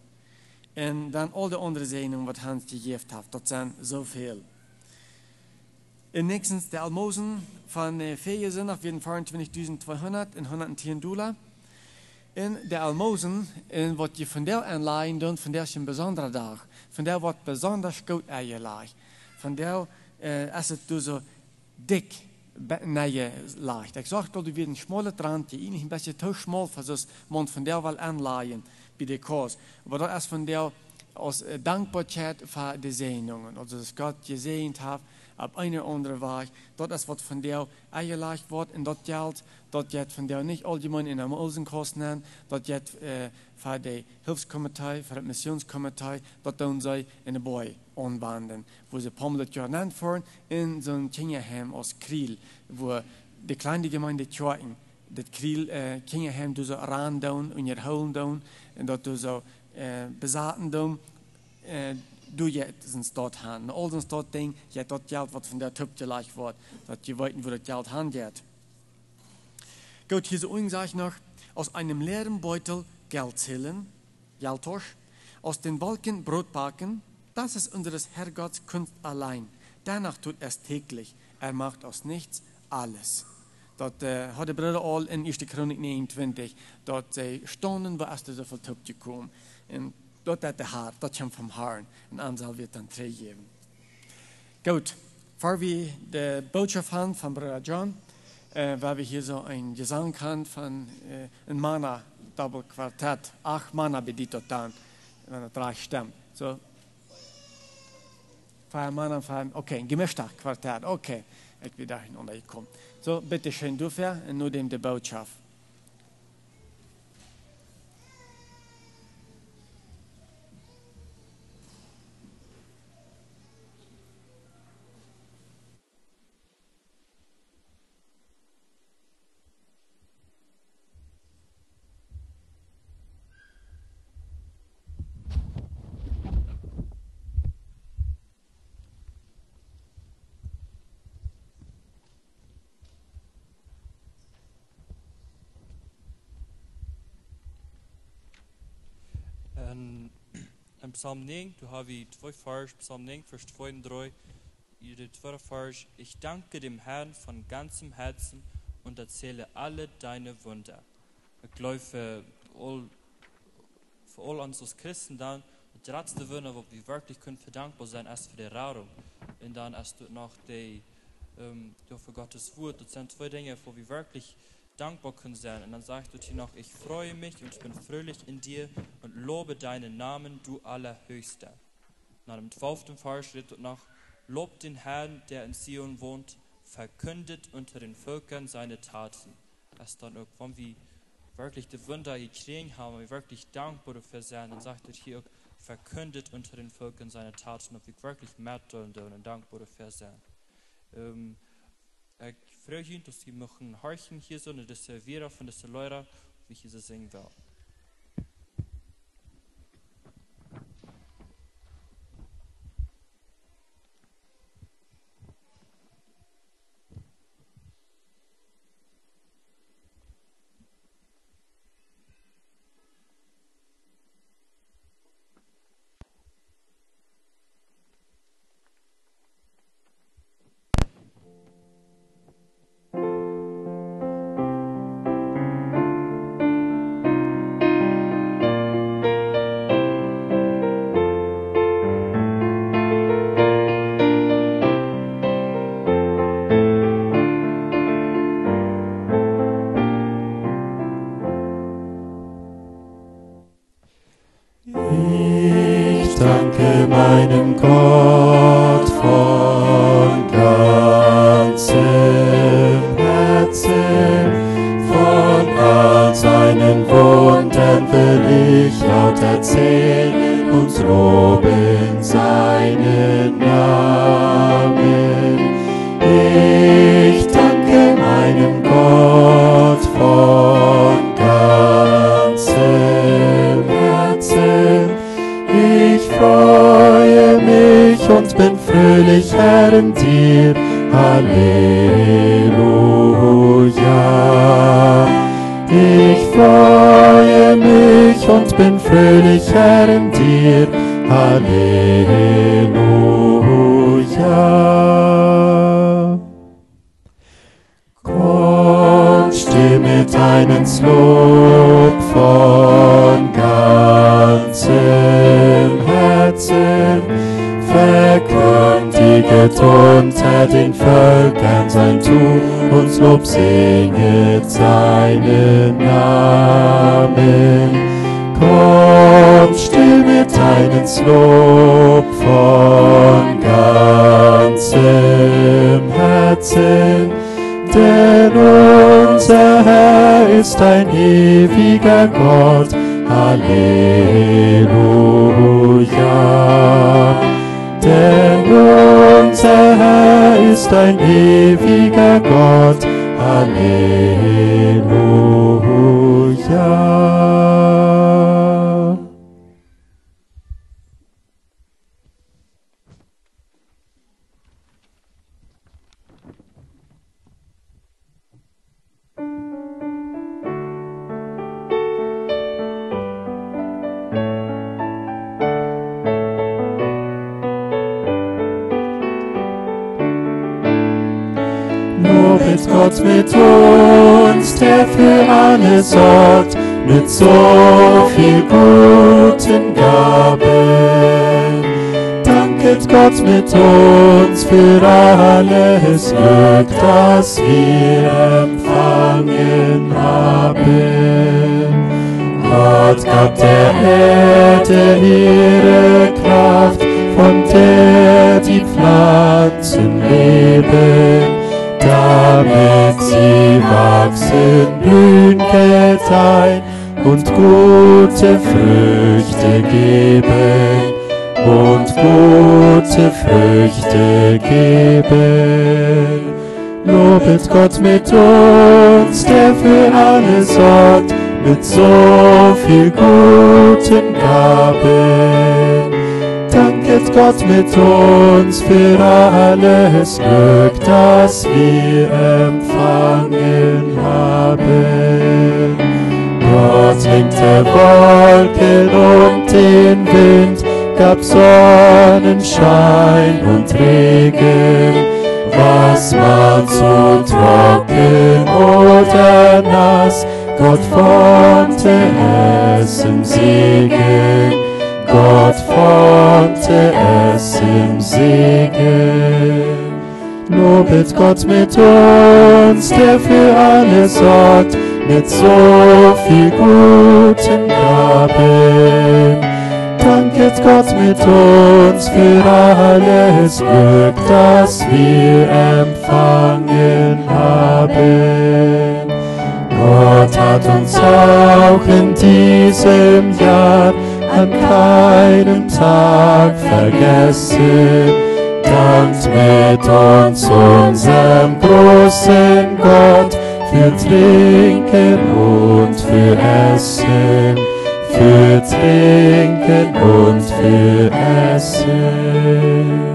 Und dann all die anderen Segnungen, was Hans gegeben hat, das sind so viel. Und nächstens der Almosen von Feriensonntag werden 24.200 und $110. Und der Almosen, was die von der anleihen tun, von der ist ein besonderer Tag. Von der wird besonders gut eingelegt. Von der ist es so dick leicht. Ich sage, du wirst ein schmaler Rand, die eigentlich ein bisschen zu schmal für das man von der will anleihen bei der Kurs. Aber das ist von der aus Dankbarkeit für die Segnungen. Also, dass Gott gesegnet hat, auf eine oder andere Weise. Das ist, was von der eingelegt wird und das Geld, das geht von der nicht allgemein in der Mosenkosten, das geht für die Hilfskomitee, für das Missionskomitee, das tun sie in den Boy anwenden, wo sie Pommelet ja nennt fahren, in so ein Kinderheim aus Kriel, wo die kleine Gemeinde Tjoaken, das Kriel Kinderheim, du so ran down und ihr holen down, und dort du so besaten down, du jetzt sind dort haben. All das dort Ding, ja dort Geld, was von der Typ gleich wird, dass die wollten, wo das Geld handelt. Gut, hier so sage ich noch, aus einem leeren Beutel Geld zählen, Geldtosch, aus den Balken Brot backen, das ist unseres Herrgotts Kunst allein. Danach tut er es täglich. Er macht aus nichts alles. Dort hat der Bruder all in 1. Chronik 29, dort sie standen, wo erst so viel Typ gekommen. Und dort hat der Herr, das kommt vom Herrn. Und Ansal wird dann drei geben. Gut, bevor wir die Botschaft haben von Bruder John, weil wir hier so ein Gesang haben von einem Mana Double Quartett. 8 Mana bedeutet dann, wenn er 3 stimmt. So, 5 Mana, 5, okay, ein gemischter Quartett, okay. Ich will dahin untergekommen. So, bitte schön, dafür und nur dem die Botschaft. En Psalm 9, du hast wie 2 Vers, Psalm 9, Vers 2 und 3, die 2 Vers, ich danke dem Herrn von ganzem Herzen und erzähle alle deine Wunder. Ich glaube, für all uns als Christen dann, das letzte Wunder, wo wir wirklich können verdankbar sein, erst für die Erfahrung. Und dann erst noch die, für Gottes Wort. Das sind 2 Dinge, wo wir wirklich dankbar können sein. Und dann sagt er hier noch, ich freue mich und ich bin fröhlich in dir und lobe deinen Namen, du Allerhöchster. Nach dem 12. Vers steht dort noch, lobt den Herrn, der in Zion wohnt, verkündet unter den Völkern seine Taten. Das dann irgendwann wie wirklich die Wunder gekriegt haben, wir wirklich dankbar dafür sein. Dann sagt er hier, verkündet unter den Völkern seine Taten, ob wir wirklich mehr tun und dankbar dafür sein. Ich freue mich, dass Sie machen horchen hier so, und das Servierer von den Leuten, wie ich sie singen will. danke meinem Gott von ganzem Herzen. Von all seinen Wundern will ich laut erzählen und loben seinen Namen. Ich danke meinem Gott von ganzem Herzen. Ich freue mich und bin fröhlich, Herr, in dir. Halleluja. Ich freue mich und bin fröhlich, Herr, in dir. Halleluja. Gott, stimmet ein ins Lob von ganzem Herzen, verkündiget unter den Völkern sein Tu und Lob singet seinen Namen. Kommt, stimmet ein ins Lob von ganzem Herzen, denn unser Herr ist ein ewiger Gott. Halleluja. Denn unser Herr ist ein ewiger Gott. Halleluja. Lobet Gott mit uns, der für alles sorgt, mit so viel guten Gaben. Danket Gott mit uns für alles Glück, das wir empfangen haben. Gott gab der Erde ihre Kraft, von der die Pflanzen leben, damit sie wachsen, blühen, gedeihen und gute Früchte geben. Und gute Früchte geben. Lobet Gott mit uns, der für alles sorgt, mit so viel guten Gaben. Danket Gott mit uns für alles Glück, das wir empfangen haben. Gott lenkt der Wolken und den Wind, gab Sonnenschein und Regen, was man so trocken oder nass, Gott formte es im Segen, Gott formte es im Segen. Lobet Gott mit uns, der für alles sorgt, mit so viel guten Gaben. Danket Gott mit uns für alles Glück, das wir empfangen haben. Gott hat uns auch in diesem Jahr an keinem Tag vergessen. Dankt mit uns unserem großen Gott für Trinken und für Essen, für Trinken und für Essen.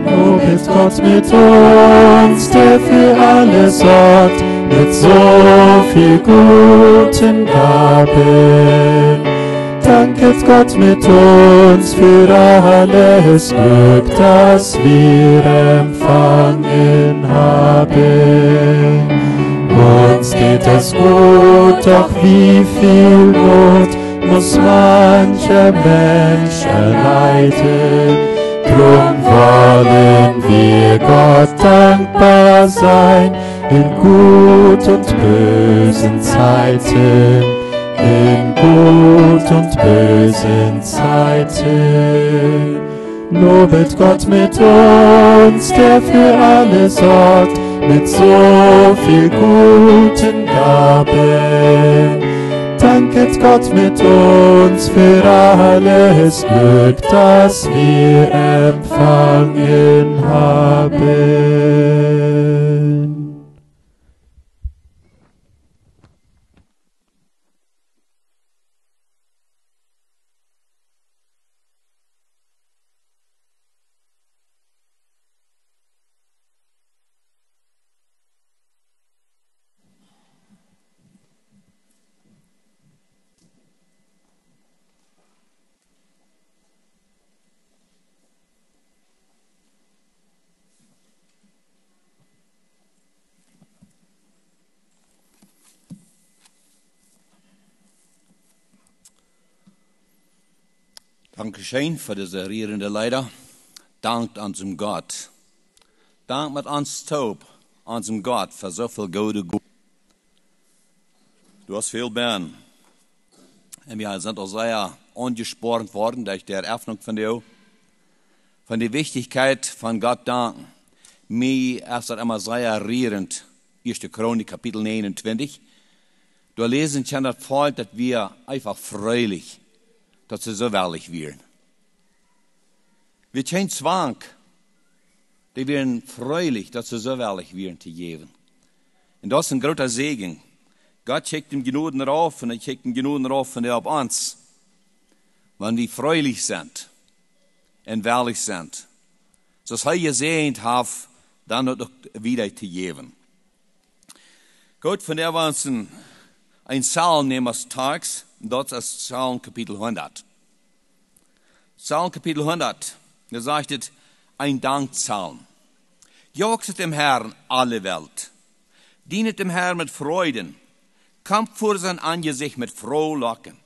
Lobet Gott mit uns, der für alles sorgt, mit so viel guten Gaben. Danket Gott mit uns für alles Glück, das wir empfangen haben. Uns geht es gut, doch wie viel Not muss mancher Mensch erleiden. Drum wollen wir Gott dankbar sein in gut und bösen Zeiten, in gut und bösen Zeiten. Lobet Gott mit uns, der für alles sorgt, mit so viel guten Gaben. Danket Gott mit uns für alles Glück, das wir empfangen haben. Dankeschön für diese rührende Leider. Dankt unserem Gott. Dank mit uns Taub, unserem Gott, für so viel gute Gut. Du hast viel Bern. Und wir sind auch sehr angespornt worden durch die Eröffnung von dir. Von der Wichtigkeit von Gott danken. Mir ist das immer sehr rührend. 1. Chronik, Kapitel 29. Du lesen schon das Fall, dass wir einfach fröhlich, dass sie so wahrlich werden. Wir kein Zwang, die werden fröhlich, dass sie so wahrlich werden zu geben. Und das ist ein großer Segen. Gott schickt ihm Genoden rauf und er schickt ihm Genoden rauf von der auf uns. Wenn wir fröhlich sind und wahrlich sind. So was er gesehen hat, dann auch wieder zu geben. Gott, von der wir uns ein Psalm nehmen als Tags, das ist Psalm Kapitel 100. Psalm Kapitel 1, da sagt es, ein Dankpsalm. Jauchzet dem Herrn alle Welt. Dienet dem Herrn mit Freuden. Kommt vor sein Angesicht mit Frohlocken.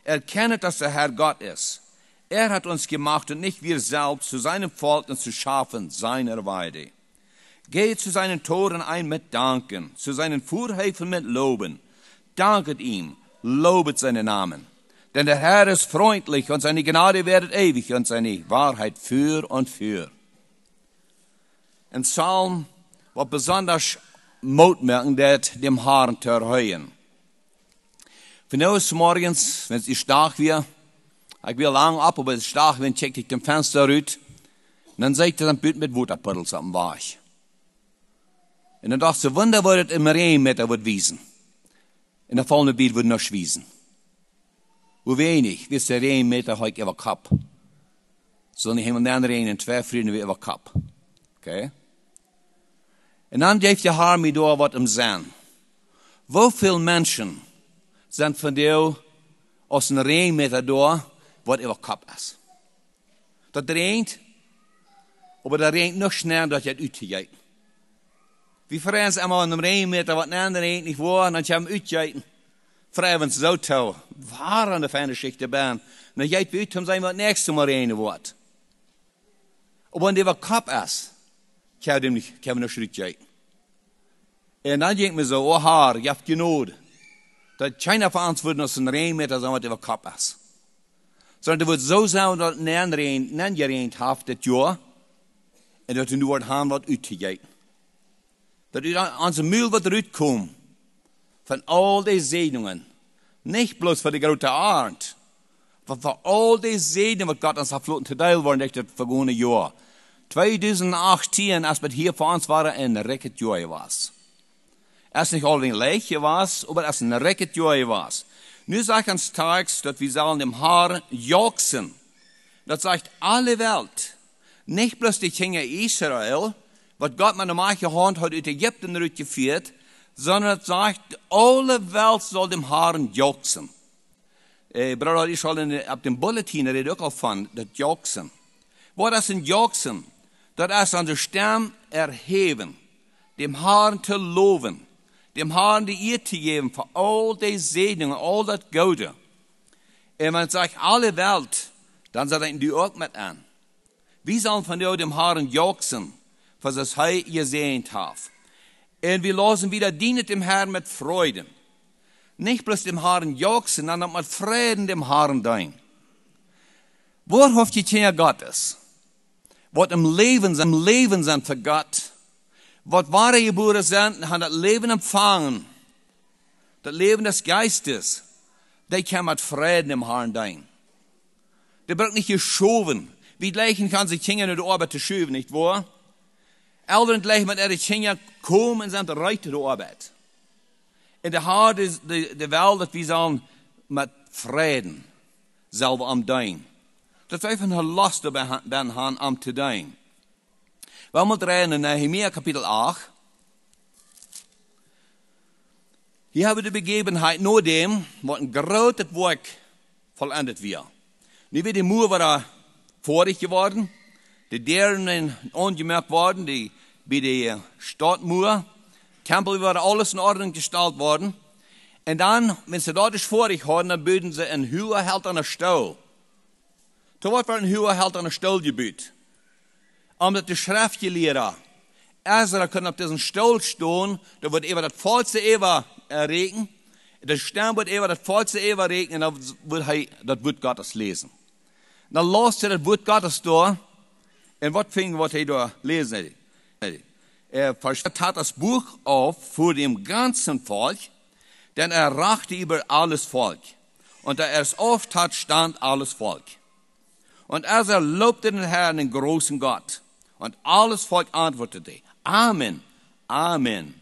Erkennet, dass der Herr Gott ist. Er hat uns gemacht und nicht wir selbst zu seinem Volk und zu Schafen seiner Weide. Geht zu seinen Toren ein mit Danken, zu seinen Vorhöfen mit Loben. Danket ihm, lobet seinen Namen. Denn der Herr ist freundlich und seine Gnade werdet ewig und seine Wahrheit für und für. Ein Psalm, was besonders Mutmerken det dem Herrn zu erhöhen. Von aus morgens, wenn es stark wird, ich will lang ab, aber es stark wird, check ich dem Fenster raus, und dann sagt er dann Bild mit Waterpuddels am Bach. Und dann dachte ich, wunder wird es im Regen mit er wird wiesen. In der volgende Bild wird noch schwiesen. Hoe wenig, wist der Regen met de huik over kap. Zo'n helemaal de andere Regen en 2 vrienden weer over kap. Okay? En dan geeft je haar me door wat hem zijn. Hoeveel mensen zijn van jou als een regenmeter door wat over kop is? Dat regent, maar dat regent nog sneller dat je het uitgeeft. Wie vrezen allemaal een regenmeter wat een ander regent niet voor, en dan je hem uitgeeft. Vrijwel zo touw, waar aan de fijne schichten ben. Dan geeft je uit, dan zijn we het nächste maar regenen wordt. Maar wanneer wat kop is, kan je hem nog uitgeeft. En dan denk ik me zo, oh haar, je hebt genoeg. Dat China verantwoorden als een regenmeter zijn wat over kop is. Zodat het wordt zo zijn dat een ander gereend heeft dit jaar. En dat er nu wordt gaan wat uitgegeven. Dat u aan zijn muil wat eruit komt. Van al die zegeningen. Niet bloos voor de grote aard. Maar voor al die zegeningen wat God ons heeft laten te deel worden dit vergangene jaar. 2018, als het hier voor ons waren, een record jaar was. Es nicht alleen een leegje was, maar es een record jaar was. Nu zegt ons straks dat we zullen dem Haar joksen. Dat zegt alle Welt. Nicht bloß die Kinder Israel, wat Gott met een maatje hand hat uit Egypten uitgeführt, sondern het zegt alle Welt soll dem Haaren joksen. Bruder, ich soll op dem Bulletin reden ook al van, dat joksen. Wat is een joksen? Dat is aan de stem erheben, dem Haaren te loven. Dem Herrn die eer te geven voor al die zegeningen, al dat goede. En man zegt alle Welt, dan zet du ook met aan. Wie zal van jou dem Herrn joksen, voor das hij gezegend heeft. En wir lassen wieder dienen dem Herrn mit Freuden. Nicht bloß dem Herrn joksen, sondern mit Frieden dem Herrn dienen. Waar hofft je Kinder Gottes? Wat im Leben sind für Gott. Wat wahre geboren zijn, gaan dat leven empfangen. Dat leven des Geistes. Die kan met vrede im Herrn dienen. Die wordt niet geschoven. Wie gleichen kann sich Kinder in de Arbeit te schuiven, nicht wahr? Eltern gleich mit ihre Kinder komen en zijn recht de Arbeit. In de Herr is de Welt, dat we zullen met vrede selber am dienen. Dat wij van haar last ben gaan am te dienen. We moeten rijden in Nehemia kapitel 8. Hier hebben we de begebenheid na dem, wat een groot werk vollendet weer. Nu weer de muur waren vorig geworden. De deuren zijn ongemerkt worden, die bij de stadmuur. Tempel waren alles in orde gesteld worden. En dan, wenn ze dat dus vorig hadden, dan boden ze een huurheld aan een stoel. Toen werd een huurheld aan een stoel gebuurd. Omdat de schriftgeleerder Ezra kon op deze stoel staan, dan wordt even dat falsche Eva rekenen. De stem wordt even dat falsche Eva rekenen en dan wordt hij dat woord Gottes lezen. Dan las hij dat woord Gottes door en wat hij door lezen. Hat das Buch auf vor dem ganzen Volk, denn rachte über alles Volk. Und da es oft hat, stand alles Volk. Und lobte den Herrn, den großen Gott. Und alles Volk antwortete, Amen, Amen.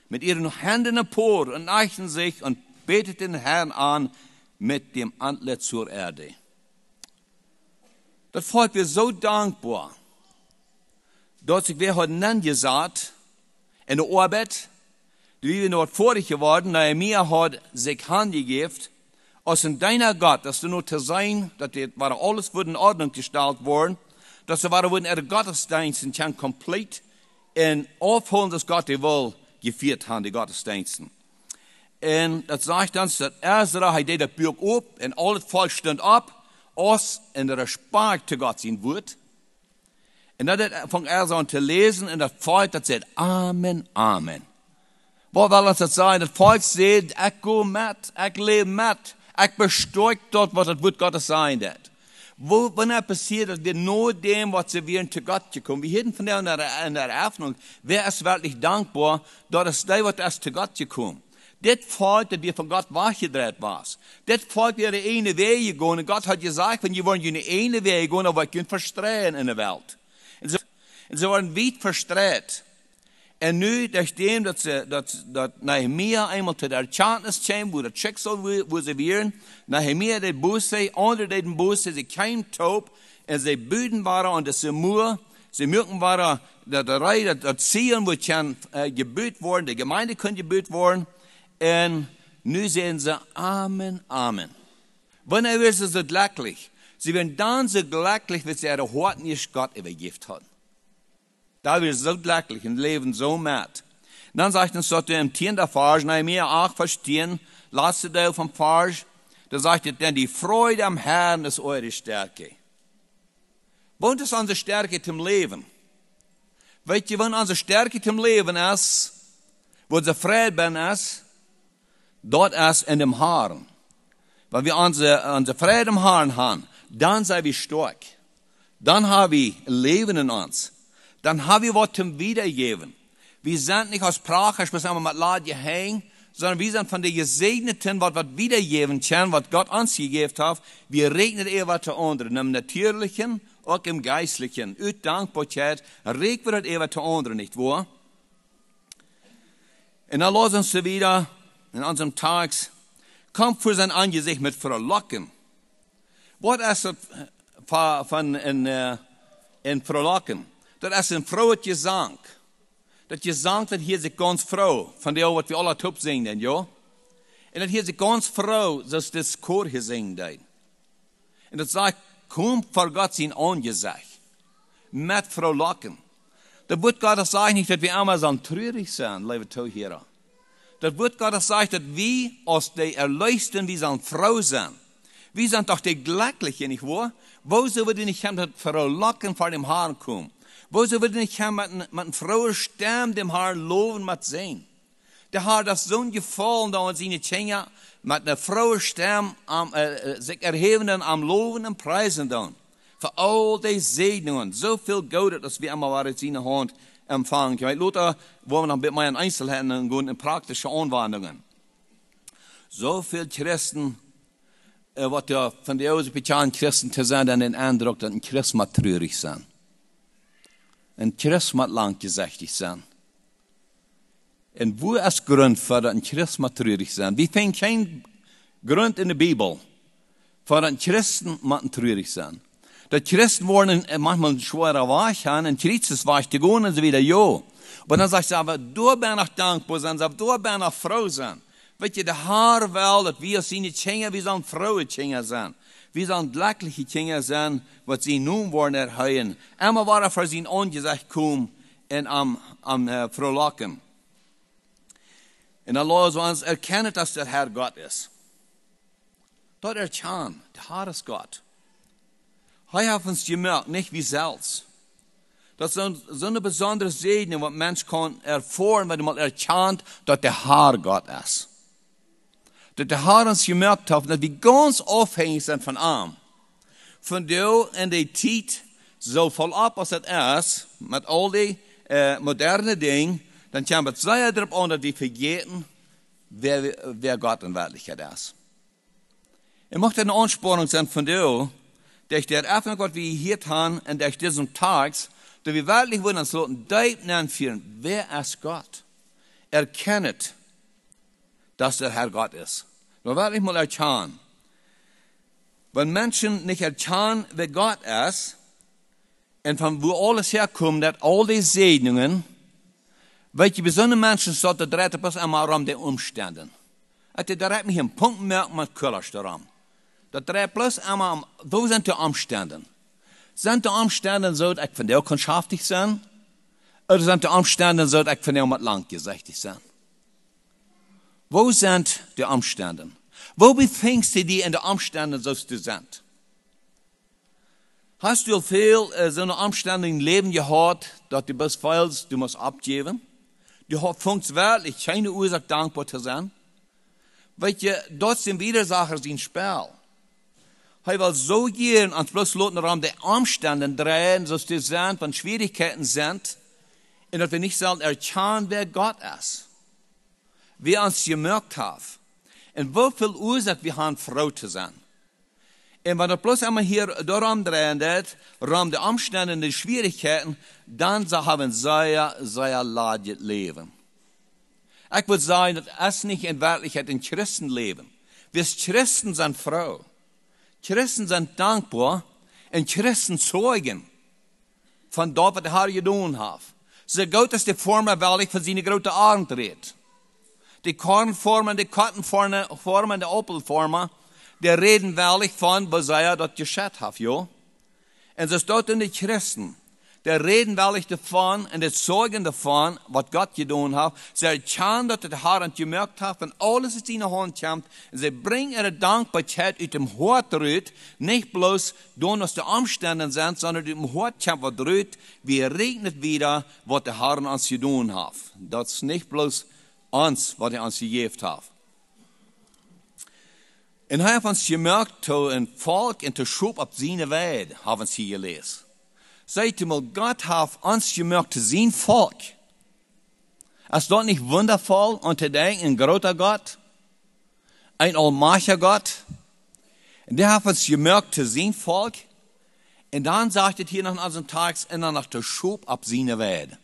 Mit ihren Händen empor und neigten sich und beteten den Herrn an mit dem Antlitz zur Erde. Das Volk war so dankbar, dass sich wir heute nennen gesagt, in der Arbeit, die wir noch vorig geworden, Nehemia hat sich handgegeben, als in deiner Gott, dass du nur zu sein, dass das war alles wurde in Ordnung gestellt worden, dass sie waren ihre Gottesdiensten schon komplett in aufholen, dass Gott die wohl geführt haben, die Gottesdiensten. Und das sagt dann, dass Ezra, er deed das Buch op, und alles Volk stand ab, als in der Respekt zu Gott sein wird. Und dann fängt Ezra an zu lesen, und das Volk, das sagt, Amen, Amen. Wat wil ons dat zijn? Het volk zegt, ik go met, ik leef met, ik bestuik dat wat het woord Gottes zijn dat. Wanneer passiert dat wir nur dem, was sie werden, zu Gott gekommen? Wir hätten von der in der Eröffnung, wer ist wirklich dankbar, dass es da was erst zu Gott gekommen. Das Volk, das wir von Gott weggedreht war. Das Volk wäre eine Weg gegangen. Und Gott hat gesagt, wenn ihr wollt, eine eine Weg gehen, aber ihr könnt verstreuen in der Welt. Und sie waren weit verstreut. Und nu, nachdem, dass Nehemia einmal zu der Erkenntnis kam, wo das Schicksal, wo sie wären, Nehemia, die Busse, unter den Busse, sie kein Taub, und sie büden waren an der Mur, Sie merken, war das Ziel, wo kann gebüht worden, die Gemeinde kann gebüht worden. Und nun sehen sie, Amen, Amen. Wann ist sie so glücklich? Sie werden dann so glücklich, wenn sie ihre Horten nicht Gott übergibt haben. Da wird sie so glücklich und leben so matt. Dann sagt uns dort im 10. Vers, mir auch verstehen, lasst ihr vom Vers, da sagt er, denn die Freude am Herrn ist eure Stärke. Was ist unsere Stärke zum Leben? Weet je, wann unsere Stärke zum Leben ist, wo unser Friede ist, dort ist in dem Haaren. Wenn wir unsere Friede im Haaren haben, dann sind wir stark. Dann haben wir Leben in uns. Dann haben wir was zum Wiedergeben. Wir sind nicht aus Prager, speziell mit Leuten hängen, sondern wir sind von den Gesegneten, was wiedergeben können, was Gott uns gegeben hat. Wir regnen was zu anderen, im Natürlichen, auch im Geistlichen. Aus Dankbarkeit regnen wir das was zu anderen, nicht wahr? Und dann lassen uns wieder in unserem Tag, kommt für sein Angesicht mit Verlocken. Was ist das von in Verlocken? Das ist ein frohes Gesang. Dat Gesang, dat hier sich ganz froh, von dem, was wir alle top singen, ja? Und dat hier sich ganz froh, dass das Chor hier singen. Und das sagt, komm vor Gott sein Angesicht. Mit Frohlocken. Da wird Gott das sagen nicht, dass wir einmal so traurig sind, liebe Zuhörer. Das wird Gott das sagen, dass wir aus der Erleuchten, wir sind froh sind. Wir sind doch die Glücklichen, nicht wahr? Wo so würde nicht haben, das Frohlocken vor dem Haaren kommen? Wo so würde nicht haben, mit einem frohen Stamm dem Herrn loben, mit sehen. Der Herr das so gefallen, da uns seine Kinder mit einer frohen Stamm sich erhebenden, am loben und preisen dann. Für all die Segnungen, so viel Gutes, dass wir einmal in seine Hand empfangen. Luther, wo wir noch ein bisschen mehr in Einzelheiten gehen, in praktische Anwendungen. So viel Christen, was ja von den europäischen Christen zu sein, dann den Eindruck, dass ein Christ mal traurig sind. Ein Christ muss langgesächtig sein. Und wo ist Grund für ein Christ muss traurig sein? Wir finden keinen Grund in der Bibel für ein Christen muss traurig sein. Die Christen wollen manchmal ein schwerer Weg haben, ein Kriegssweg zu gehen und so wieder, ja. Aber dann sagt sie, aber du bist noch dankbar sein, du bist noch froh sein. Weet je, der Herr will, dass wir seine Kinder, wir sollen frohe Kinder sein. Wir sollen glückliche Kinder sein, was sie nun wollen erhöhen. Einmal war er für sein Angesicht kommen und am Frohlocken. Und dann lassen wir uns erkennen, dass der Herr Gott ist. Dort erkennen, der Herr ist Gott. Er hat uns gemerkt, nicht wie selbst. Das ist so eine besondere Segnung, was Mensch kann erfahren, wenn man erkennt, dass der Herr Gott ist. Dass der Herr uns gemerkt hat, dass wir ganz abhängig sind von ihm. Von dir in der Zeit, so voll ab als es ist, mit all den modernen Dingen, dann kommt es sehr darauf an, dass wir vergessen, wer Gott in Wirklichkeit ist. Ich möchte eine Anspornung sein von dir, dass der Eröffnung, was wir hier haben, und durch diesen Tag, dass wir wirklich wollen uns deep nachführen, wer ist Gott? Erkennet, dass der Herr Gott ist. Wir wirklich mal erkennen. Wenn Menschen nicht erkennen, wer Gott ist, und von wo alles herkommt, dass all die Segnungen, welche besondere Menschen sollten, da dreht es einmal um die Umstände. Da dreht mich einen Punkt merken, mit Kühlers daran. Da dreht bloß einmal, wo sind die Umstände? Sind die Umstände so, dass ich von dir kundschaftig sein? Oder sind die Umstände so, dass ich von dir mit langgesächtig sein? Wo sind die Umstände? Wo befindest du dich in den Umständen, so du sind? Hast du viel so eine Umstände im Leben gehabt, dass du bis fehlst, du musst abgeben? Du hast wirklich keine Ursache, dankbar zu sein? Weil dort sind Widersacher in Spiel. Er will so gehen, und bloß lassen die Umstände drehen, so die sind, wenn Schwierigkeiten sind, und dass wir nicht sollen erkennen, wer Gott ist. Wir uns gemerkt haben, und wie viel Ursache wir haben, froh zu sein. Und wenn er bloß einmal hier darum drehen wird, um die Umstände und die Schwierigkeiten, dann haben wir sehr leidet Leben. Ich würde sagen, das ist nicht in Wirklichkeit ein Christenleben. Wir Christen sind froh. Christen sind dankbar und Christen zeugen. von dort, was der Herr gedaan hat. So gut ist die Formen wellig von seine grote Arend redt. Die Kornformen, die Kottenformen, die Opelformen, die reden wellig von, was er dort geschät hat, jo. Und so ist dort in die Christen, die reden wellig davon und die zeugen davon, was Gott gedaan hat. Sie schauen, dass der Herr gemerkt hat, wenn alles in seine Hand kommt, und sie bringen ihre Dankbarkeit aus dem Hort rüt, nicht bloß durch was die Umstände sind, sondern aus dem Hort kommt was rüt, wie regnet wieder, was der Herr uns gedaan hat. Das ist nicht bloß uns, was er uns gegeben hat. Und er hat uns gemerkt, dass ein Volk in der Schub auf seine Welt, haben sie gelesen. Seht mal, Gott hat uns gemerkt, sein Volk. Ist das nicht wundervoll, und zu denken, ein großer Gott, ein allmächtiger Gott, und der hat uns gemerkt, sein Volk, und dann sagt es hier nach unseren Tags, und dann nach der Schub auf seine Welt.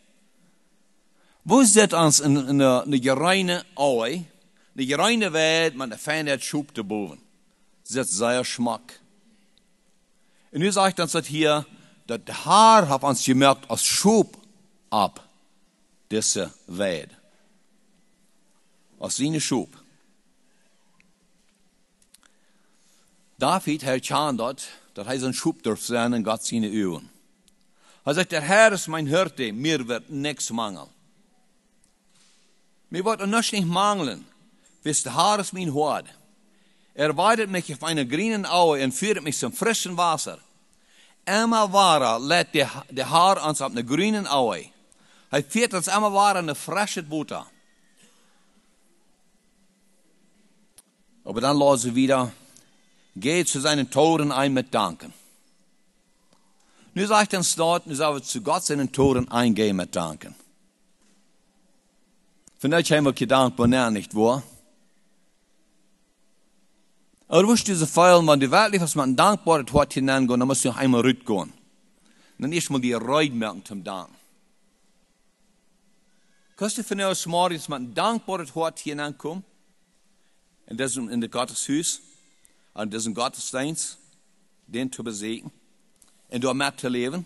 Wo zit ons in de gereine ooi, de gereine Welt met de fijnheid Schub te boven? Zit sehr Schmack. Und nu sagt uns das hier, dass der Herr hat uns gemerkt, als Schub ab diese Welt. Aus seine Schub. David herkam dort, dass er so ein Schub darf sein in Gott seine Augen. Er sagt, der Herr ist mein Hirte, mir wird nichts mangeln. Mir wird nichts nicht mangeln, bis der Herr ist mein Hort. Er weidet mich auf einer grünen Aue und führt mich zum frischen Wasser. Immer wahrer lädt der Herr uns auf einer grünen Aue. Er führt uns immer wahrer eine frische Butter. Aber dann lassen wir wieder, geht zu seinen Toren ein mit Danken. Nu sagt uns dort, nu sollen wir zu Gott seinen Toren eingehen mit Danken. Vielleicht haben wir gedacht, bonär nicht wahr? Aber du wirst diese Fall, wenn du wirklich was mit Dankbarkeit hat hineingehen, dann musst du noch einmal rübergehen. Dann erstmal die Freude merken zum Dank. Kannst du von uns morgens mit Dankbarkeit hat hineinkommen? In das Gotteshaus, an diesem Gottesdienst, den zu besegen, und dort mit zu leben.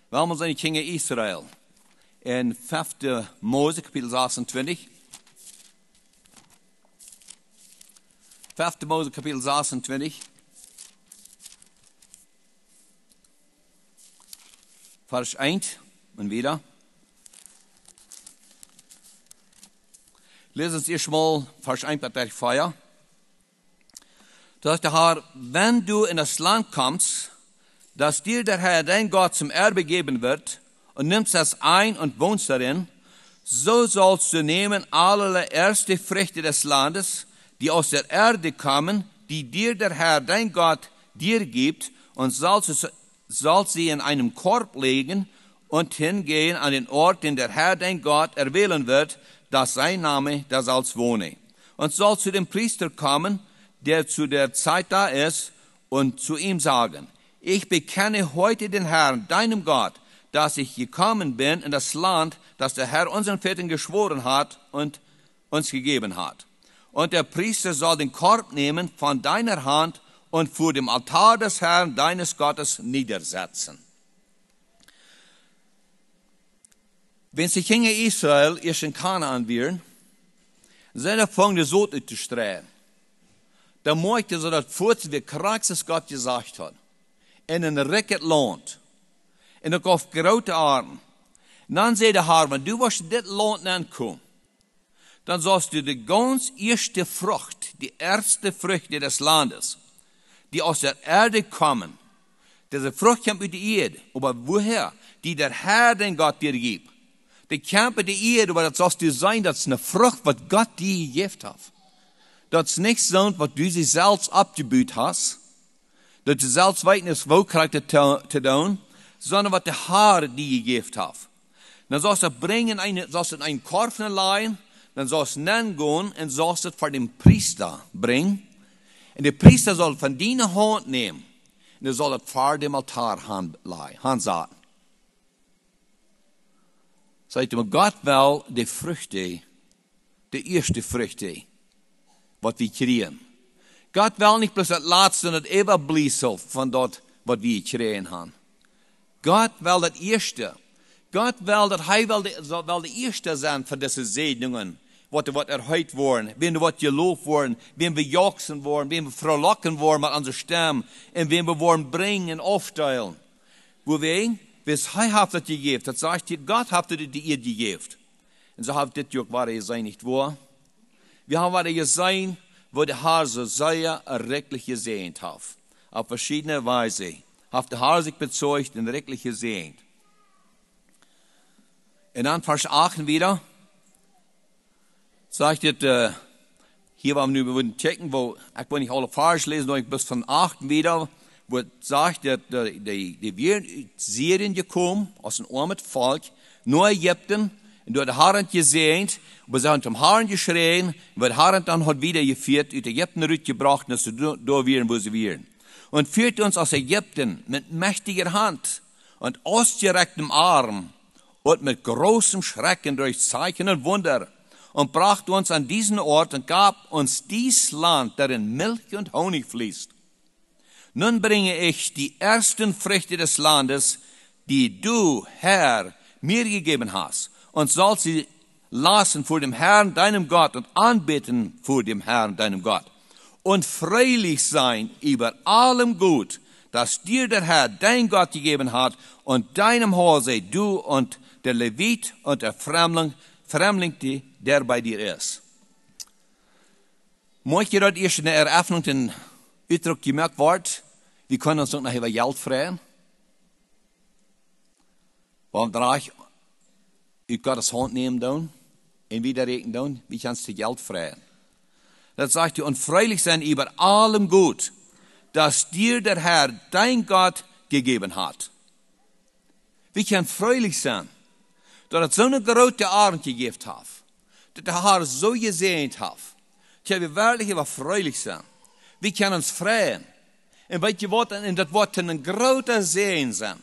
Weil wir sind die Kinder Israel. In 5. Mose, Kapitel 26. 5. Mose, Kapitel 26. Vers 1 und wieder. Lesen Sie erstmal Vers 1 bis 4. Da sagt der Herr, wenn du in das Land kommst, das dir der Herr, dein Gott, zum Erbe geben wird, und nimmst es ein und wohnst darin, so sollst du nehmen allerlei erste Früchte des Landes, die aus der Erde kommen, die dir der Herr, dein Gott, dir gibt, und sollst sie in einem Korb legen und hingehen an den Ort, den der Herr, dein Gott, erwählen wird, dass sein Name da sollst wohnen. Und sollst zu dem Priester kommen, der zu der Zeit da ist, und zu ihm sagen, ich bekenne heute den Herrn, deinem Gott, dass ich gekommen bin in das Land, das der Herr unseren Vätern geschworen hat und uns gegeben hat. Und der Priester soll den Korb nehmen von deiner Hand und vor dem Altar des Herrn, deines Gottes, niedersetzen. Wenn die Kinder Israel erst in Kanaan waren, sind sie von so zu streben. Da möchte so das Furz, wie krass es Gott gesagt hat. In ein ricket Land. En ook auf grote Arten. Dan zei de Herr, wenn du was dit Land ankommst, dann sollst du die ganz erste Frucht, die erste Früchte des Landes, die aus der Erde kommen, diese Frucht kommt aus der Erde, aber woher? Die der Herr, den Gott dir gibt. Die kommt aus der Erde, aber das sollst du sein, das ist eine Frucht, was Gott dir gegeben hat. Das ist nicht so, was du sie selbst abgebaut hast, dass du selbst weißt, wo kriegst du zu tun, sondern was der Herr dir gegeben hat. Dann sollst du bringen, sollst du in einen Korb leihen, dann sollst du dann gehen und sollst du vor den Priester bringen. Und der Priester soll von deiner Hand nehmen und er soll das vor dem Altar handsaten. Sagt ihm, Gott will die Früchte, die erste Früchte, was wir kriegen. Gott will nicht bloß das Letzte und das Überbleibsel von dort, was wir kriegen haben. Gott will das Erste. Gott will, dass Hij will de Erste sein für diese Segnungen. Wat erhöht worden, wenn wir gelobt worden, wenn wir jauchzen worden, wenn wir frohlocken worden mit unserer Stimme, und wenn wir worden bringen und aufteilen. Wohin? Bis Hij hat das gegeben. Das sagt dir, Gott hat das dir gegeben. Und so hat das auch wahr sein, nicht wahr? Wir haben wahr gesehen, wo der Herr so sehr errecklich gesehen hat. Auf verschiedene Weise. Hat der Herr sich bezeugt und errecklich gesehen. Und dann Vers 8 wieder. Sagt es, hier wollen wir nu checken, wo, ich will nicht alle Vers lesen, sondern bis von 8 wieder, wo es sagt, dass die wären aus Syrien gekommen, aus dem armen Volk, nur Ägypten, und dort der Herr gesehen, und sie haben zum Herrn geschrien, und der Herr dann hat wieder geführt, aus Ägypten rausgebracht, dass sie da wären, wo sie wären. Und führt uns aus Ägypten mit mächtiger Hand und ausgerecktem Arm und mit großem Schrecken durch Zeichen und Wunder, und brachte uns an diesen Ort und gab uns dies Land, darin Milch und Honig fließt. Nun bringe ich die ersten Früchte des Landes, die du, Herr, mir gegeben hast, und soll sie lassen vor dem Herrn, deinem Gott, und anbeten vor dem Herrn, deinem Gott. Und fröhlich sein über allem Gut, das dir der Herr, dein Gott, gegeben hat, und deinem Hause, du und der Levit und der Fremdling, der bei dir ist. Möchte dort erst in der Eröffnung den Ausdruck gemerkt wird, wir können uns noch nach über Geld freuen. Warum darf ich aus Gottes Hand nehmen dann und wieder rechnen dann, wie kannst du Geld freuen? Das sagt ihr, und fröhlich sein über allem Gut, das dir der Herr, dein Gott, gegeben hat. Wir können fröhlich sein, dass es so eine große Abend gegeben hat, dass der Herr so gesehnt hat. Ich habe wirklich über fröhlich sein. Wir können uns freuen. Und weißt du was, und das wird ein großer Sehen sein,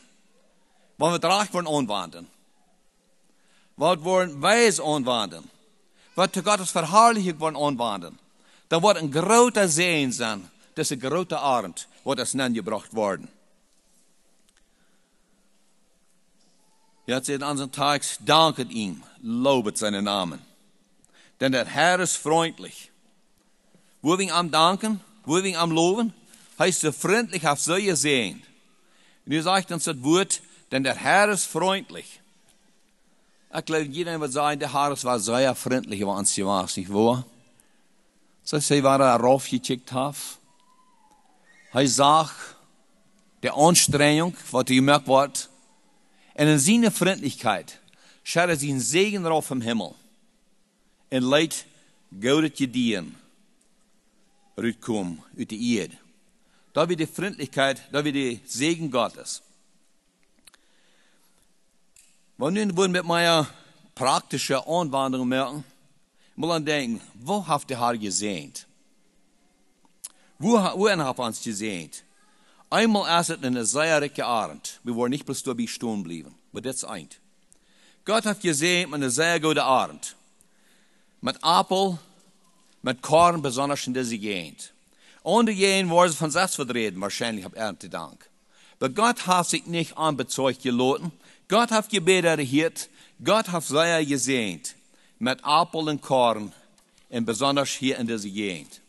wenn wir drauf wollen anwandern. Wir wollen weise anwandern. Was zu Gottes Verherrlichung wollen anwandern. Da wird ein großer Sehen sein, das ist ein großer Abend, wo das gebracht worden. Jetzt in unseren Tag, danket ihm, lobet seinen Namen. Denn der Herr ist freundlich. Wo wir am Danken, wo wir am Loben, heißt er freundlich auf so gesehen. Und ihr sagt uns das Wort, denn der Herr ist freundlich. Ich glaube, jeder wird sagen, der Herr war sehr freundlich, aber uns war es nicht wahr. So sie war raufgecheckt hat. Er sagt, der Anstrengung, was gemerkt wird, und in seiner Freundlichkeit schaut er sich einen Segen drauf vom Himmel. Und leidt Gott Gedien rauskommen aus der Erde. Da wird die Freundlichkeit, da wird die Segen Gottes. Wenn wir mit meiner praktischen Anwendung merken, muss man denken, wo hat der Herr gesehnt? Wohin hat er uns gesehnt? Einmal ist es eine sehr reiche Abend. Wir wollen nicht bloß dabei stehen bleiben. Aber das ist eins. Gott hat gesehen mit einer sehr guten Abend. Mit Apfel, mit Korn, besonders in dieser Gegend. Ohne Gegend waren sie von selbst vertreten, wahrscheinlich auf Erntedank. Aber Gott hat sich nicht anbezeugt gelassen. Gott hat Gebet erhört. Gott hat sehr gesehnt mit Apfel und Korn, und besonders hier in dieser Gegend.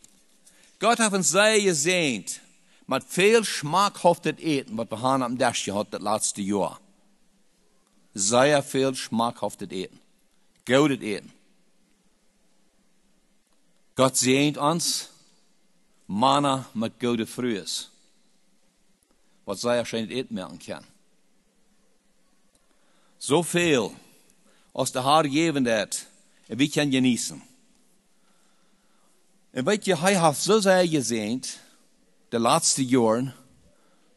Gott hat uns sehr gesehnt mit viel schmackhaftes Eten, was wir haben am Tisch gehabt das letzte Jahr. Sehr viel schmackhaftes Eten. Gutes Eten. Gott sehnt uns Manna mit guten Frühes, was sehr schön Eten merken kann. So viel, als der Herr geben hat, und wir können genießen. Und weißt du, er hat so sehr gesehnt, de laatste jaren,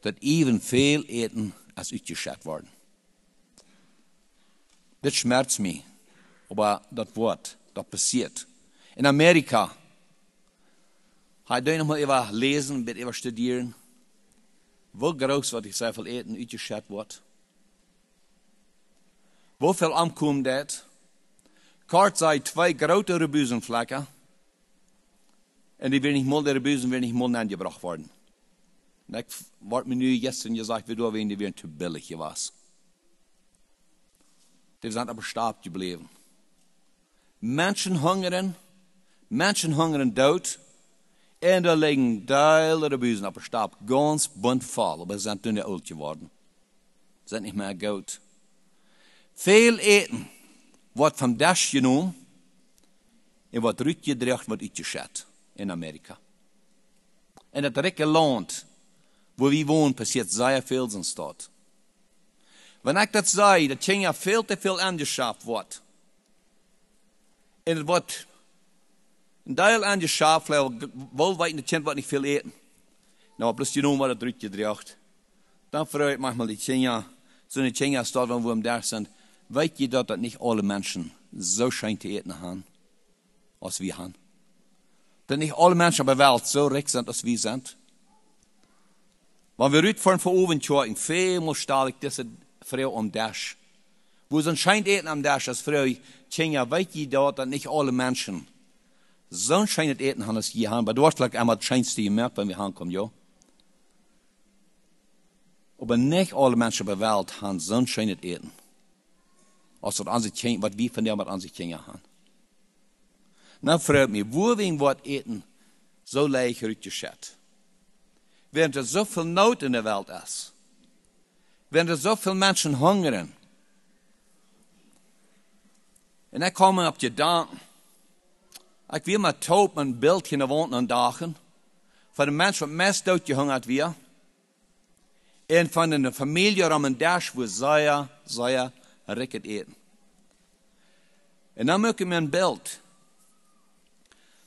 dat even veel eten als uitgeschat worden. Dat schmerzt mich, aber das wordt, das passiert. In Amerika, ga je nog maar even lezen, even studeren, wo groß wat ich zoveel eten uitgeschat wordt. Hoeveel aankomt dat? Kort zei 2 grote rebuzenvlekken. En die weer niet mal, de rebuzen weer niet mal aangebracht worden. Und ich werde mir nu gestern gesagt, wie du wen die wären zu billig was. Die sind aber stark geblieben. Menschen hungern dood. En da liggen Teile der Büsen op een stap, ganz bunt voll, aber sie sind toen niet oud geworden. Sind nicht mehr gut. Veel eten wordt vom Dash genomen en wordt uitgedreigd, wordt uitgeschat in Amerika. En dat rijke land, wo wir wohnen, passiert sehr viel in Stadt. Wenn ich das sage, dat China veel te veel angeschaft wordt. En het wordt een deel angeschaft, weltweit in het Kind wordt niet veel eten. Nou, plus genomen wordt het uitgedreigd. Dan verruit ik manchmal die China, so eine China-Stadt, wo wir da sind, weet je dat nicht alle Menschen so schön zu eten haben, als wir haben? Dass nicht alle Menschen auf der Welt so reich sind, als wir sind? Wenn wir rütfahren von oben schauen, vielmal stahl ich diese Frau am Dash. Wo sie scheint eten am Dash, als Frau China, weet je dat nicht alle Menschen so schön eten haben, als wir haben? Aber du hast vielleicht einmal das Scheinste gemerkt, wenn wir ankommen, ja? Aber nicht alle Menschen auf der Welt haben so ein schönes Eten, als was wir von dem an sich haben. Nou fragt mich, wo wir was eten, so leicht rückgeschätzt. Während so viel Not in der Welt ist, während so viele Menschen hungern. Und ich komme auf die Gedanken, ich will mal taub ein Bildchen in der Wand andachen, von den Menschen, die meist durchgehungert wird, en van een familie om een dash wo sehr ricket eten. En dan maak ik me een beeld.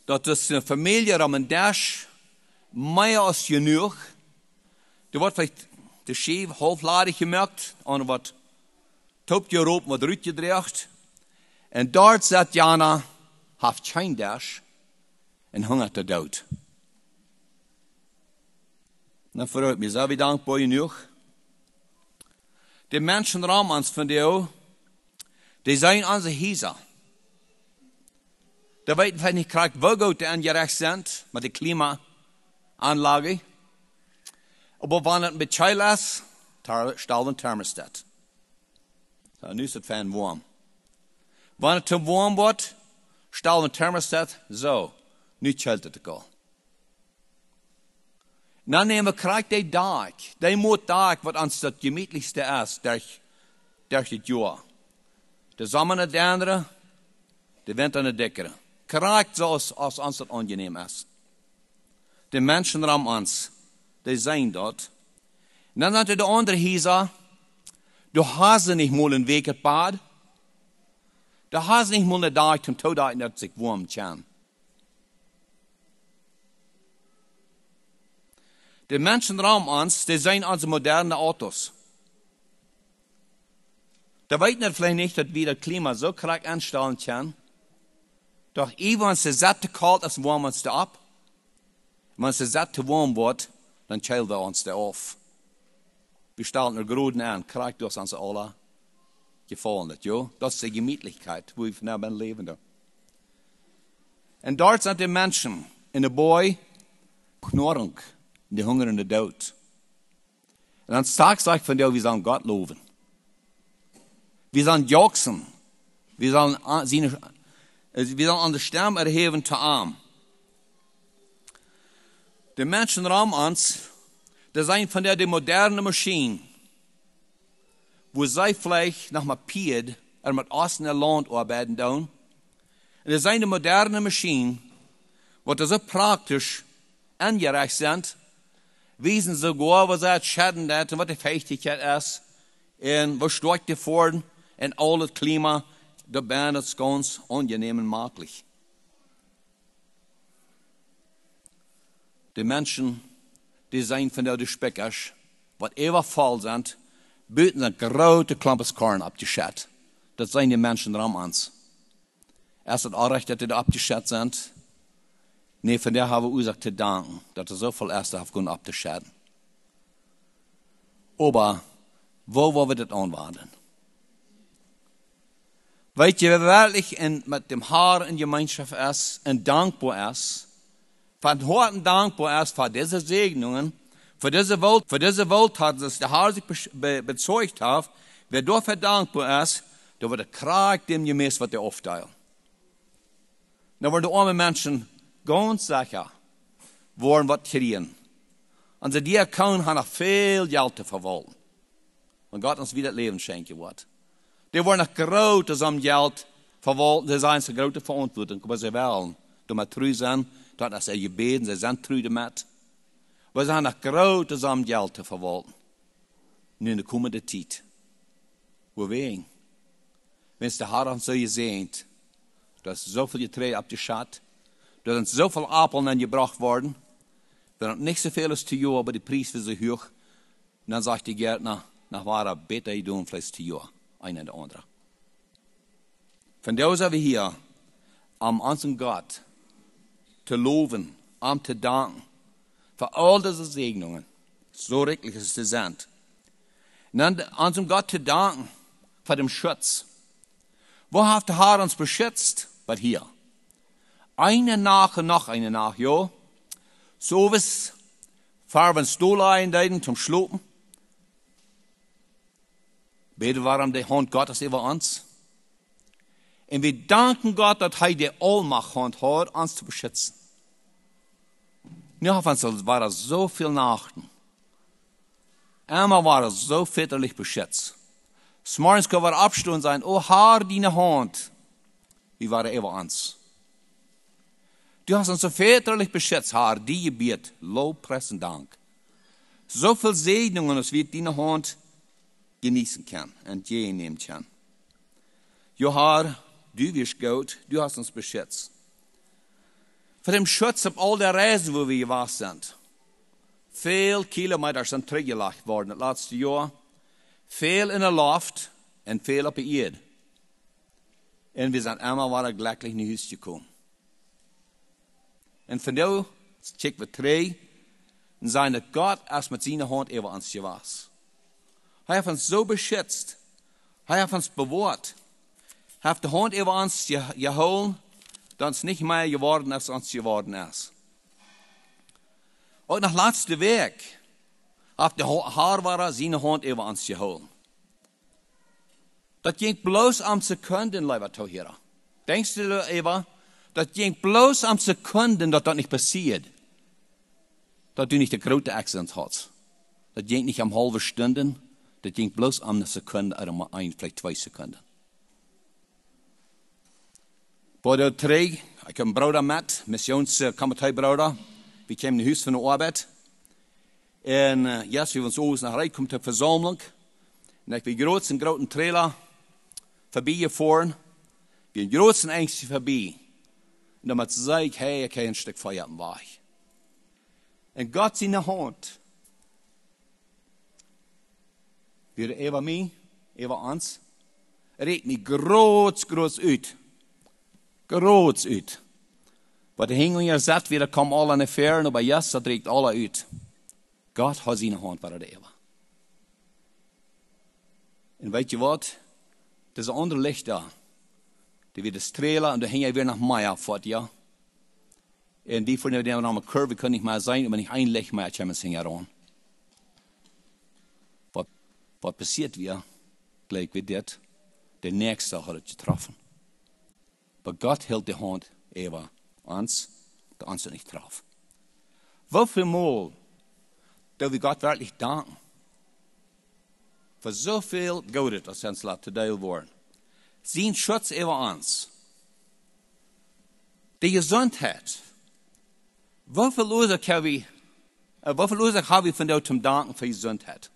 Dat is een familie om een dash meer als genoeg. Er wordt vielleicht de scheef halfladig gemaakt. En er wordt topje erop, wordt uitgedreigd. En daar zat Jana, heeft geen dash. En hungert er dood. Dan verruit me, zijn we dankbaar genoeg? De mensen rond ons van jou, die zijn onze huizen. Die weten vielleicht nicht krijgt wo goed aangerecht zijn met de klimaanlage. Aber wanneer het een beetje koud is, stel een thermostat. So, nu is het fijn warm. Wanneer het te warm wordt, stel een thermostat. Zo, nu chillt het al. Dan nemen we krijgt die dag, die moeddag wat ons het gemütlichste is, durch het jaar. De zomer het andere, de winter het dikkere. Krijgt zoals als ons het angenehm is. De mensen ram ons, die zijn dat. En dan zijn de andere hier, du hast nicht mal een week het bad. Du hast nicht mal een dag om te dat het zich warm kan. De mensen rond ons, die zijn onze moderne auto's. Da weten wir vielleicht nicht, dass wir das Klima so krank anstellen können. Doch wenn es satt zu kalt ist, warmen wir uns da ab. Wenn es satt zu warm wird, dann chillen wir uns da auf. Wir stellen nur Gruden an, krank durch uns alle gefallen. Ja? Das ist die Gemütlichkeit, wo wir von leben. Da. Und dort sind die Menschen in der Boy knorrend. Die Hunger und der Tod. Und dann sagt ich von dir, wir sollen Gott loben. Wir sollen jauchzen. Wir sollen an der Stirn erheben zu arm. Die Menschen um uns, die sind von der modernen Maschine, wo sie vielleicht nach Papier oder mit Osten der Land arbeiten tun. Und die sind die moderne Maschine, wo das so praktisch angereicht sind, wissen sogar, was er schaden hat und was die Fähigkeit ist und was steht vor und all das Klima, da bin es ganz angenehm und möglich. Die Menschen, die sind von der Speckers, was immer voll sind, bieten ein große Klampes Korn abgeschätzt. Das sind die Menschen rum uns. Erst hat auch recht, dass die da abgeschätzt sind. Nee, von der haben wir Ursache zu danken, dass er so viel Erste hat können abzuschäden. Aber, wo wollen wir das anwenden? Weet je, wer wirklich mit dem Haar in Gemeinschaft ist und dankbar ist, von Herzen dankbar ist für diese Segnungen, Für diese Welt hat es der Herr sich bezeugt hat, wer dafür dankbar ist, da wird der Krieg dem gemäß, was der aufteilt. Da werden die armen Menschen ganz sicher, worden was kriegen. Und sie die können haben noch viel Geld zu verwalten. Und Gott uns wieder das Leben schenken wird. Die wollen noch groß am Geld verwalten, das ist eine große Verantwortung, aber sie wollen, damit treu sein, dass sie gebeten, sie sind treu damit. Aber sie haben noch groß am Geld zu verwalten. Nu in der kommenden Zeit. Weswegen? Wenn es der Herr uns so gesehen, da ist so viel Getreide abgeschat, da sind so viele Apfeln gebracht worden, da hat nicht so viel zu tun, aber die Preis wird so hoch. Und dann sagt die Gärtner, nach wahrer besser tun, vielleicht zu Jahr, einer oder andere. Von daher sind wir hier, um unseren Gott zu loben, um zu danken, für all diese Segnungen, so richtig es zu sind. Und dann unserem Gott zu danken, für den Schutz. Wo hat der Herr uns beschützt? Bei hier. Eine nach und noch eine nach, ja. So was, fahren Stuhl einleiten zum Schlupen. Beten wir um den Hand Gottes über uns. Und wir danken Gott, dass er die Allmacht hat, uns zu beschützen. Nu war er so viel Nachten. Einmal war er so väterlich beschützt. Morgens können wir abstehen und sagen, oh Herr, deine Hand, wie war er über uns. Du hast uns so väterlich beschützt, Herr, die Gebet, Lob, Preis und Dank. So viel Segnungen, dass wir deine Hand genießen können und nehmen können. Ja, Herr, du bist gut, du hast uns beschützt. Für den Schutz auf all der Reisen, wo wir gewesen sind. Viele Kilometer sind zurückgelegt worden das letzte Jahr. Viel in der Luft und viel auf der Erde. Und wir sind einmal wieder glücklich in die Hüste gekommen. Und von da checken wir drei und sagen, dass Gott erst mit seiner Hand über uns gewesen. Er hat uns so beschützt. Er hat uns bewahrt. Er hat die Hand über uns geholt, dass es nicht mehr geworden ist, als es geworden ist. Und nach letzter Weg hat der Herr seine Hand über uns geholt. Das ging bloß am Sekunden, lieber Zuhörer. Denkst du, Eva, das ging bloß am Sekunden, dass das nicht passiert. Dass du nicht die große Accident hast. Das ging nicht am halben Stunden, das ging bloß am Sekunde oder um vielleicht 2 Sekunden. Bei der drei, ich habe einen Bruder mit, Missionskommentaarbruder. Wir kamen in Huis van de Arbeit. En yes, we waren ons naar Rijk komt de verzameling. En ik ben groot een grote trailer voorbij gefahren. Wir een groot een eindje voorbij. En dan zei ik, hey, ik heb een stuk van je op weg. En God in de hand. Weer even mij, even ons. Reed me groot uit. Groot uit. Wat de hengel hier zat, weer kwam al aan de ver, maar yes, dat reikt alle uit. God hat seine Hand bei der Eva. Und weißt du was? Das ist ein anderer Licht da. Die wird das Trailer und da hängt er wieder nach Meier fort, ja. Und die von der noch eine Kurve können nicht mehr sein, aber nicht ein Licht mehr, ich habe es heran. Was passiert wir? Gleich wie das. Der Nächste hat es getroffen. Aber Gott hält die Hand Eva uns, der uns nicht drauf. Wie viel Mal dass wir Gott wirklich danken. Für so viel Gutes, das uns zu teil worden. Sein Schutz über uns. Die Gesundheit. Wie viel Ursache haben wir von dir zum Danken für die Gesundheit?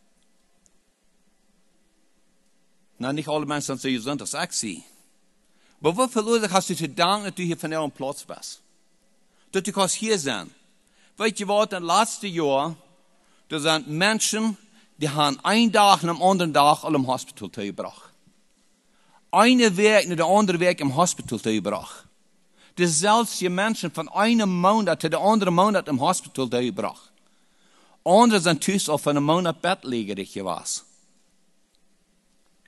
Na, nicht alle Menschen sind so gesund, das sage ich. Aber wie viel Ursache hast du zu danken, dass du hier von dir am Platz bist? Dass du kannst hier sein. Weißt du was, das letzte Jahr, da sind Menschen, die haben einen Tag nach dem anderen Tag alle im Hospital gebracht. Eine Weg nach der anderen Weg im Hospital gebracht. Das selbst die Menschen von einem Monat zu der anderen Monat im Hospital gebracht. Andere sind tüß auf einem Monat bettlägerig gewesen.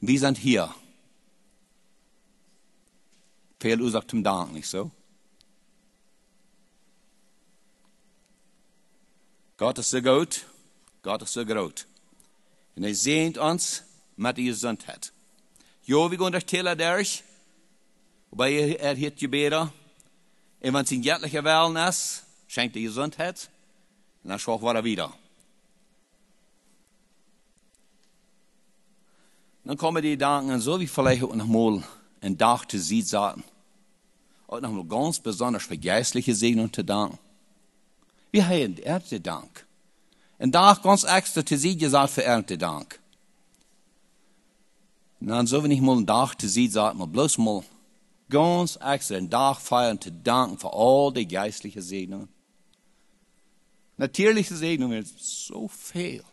Wir sind hier. Viel Ursache zum Dank, nicht so? Gott ist so gut. Gott ist so groß. Und er sehnt uns mit der Gesundheit. Jo, wir gehen durch Täler durch, wobei er hat gebeten, und wenn es in göttlicher Wellen ist, schenkt die Gesundheit, und dann schwach war er wieder. Dann kommen die Gedanken, so wie vielleicht auch noch mal ein Tag zu sehen sahen. Auch noch mal ganz besonders für geistliche Segnung zu danken. Wir haben Erntedank. Ein Tag ganz extra zu sehen gesagt für Erntedank. Und dann so wenn ich mal einen Tag zu sehen sagt, mal bloß mal ganz extra einen Tag feiern zu danken für all die geistlichen Segnungen. Natürliche Segnungen ist so viel.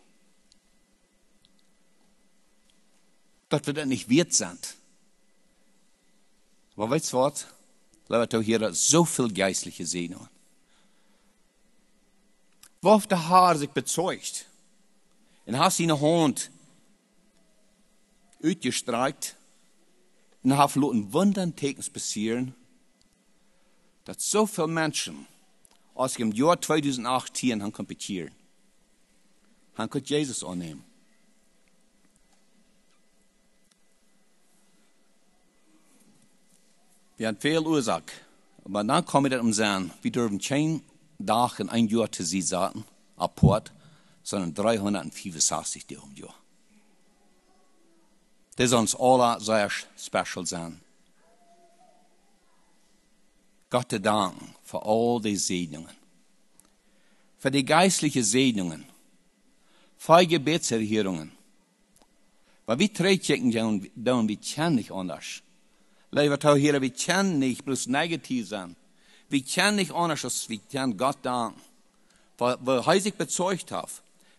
Dass wir das nicht wert sind. Aber weißt du was? Leute, hier so viel geistliche Segnungen. Worauf der Haar sich bezeugt und hast seine Hand uitgestreckt und hat verloren Wundertekens passieren, dass so viele Menschen aus dem Jahr 2018 haben kompetieren. Han konnte Jesus annehmen. Wir haben viel Ursache. Aber dann kommen wir um sagen, wir dürfen kein Tag in ein Jahr zu sie sagen, Apport, sondern 365 Tage im Jahr. Das soll uns alle sehr special sein. Gott te danken für all die Segnungen. Für die geistlichen Segnungen. Für Gebetserhörungen. Weil wir treten down, wir kennen nicht anders. Leute, hier, wir können nicht bloß negativ sein. Wir können nicht anders, als wir können Gott danken. Weil er sich bezeugt hat.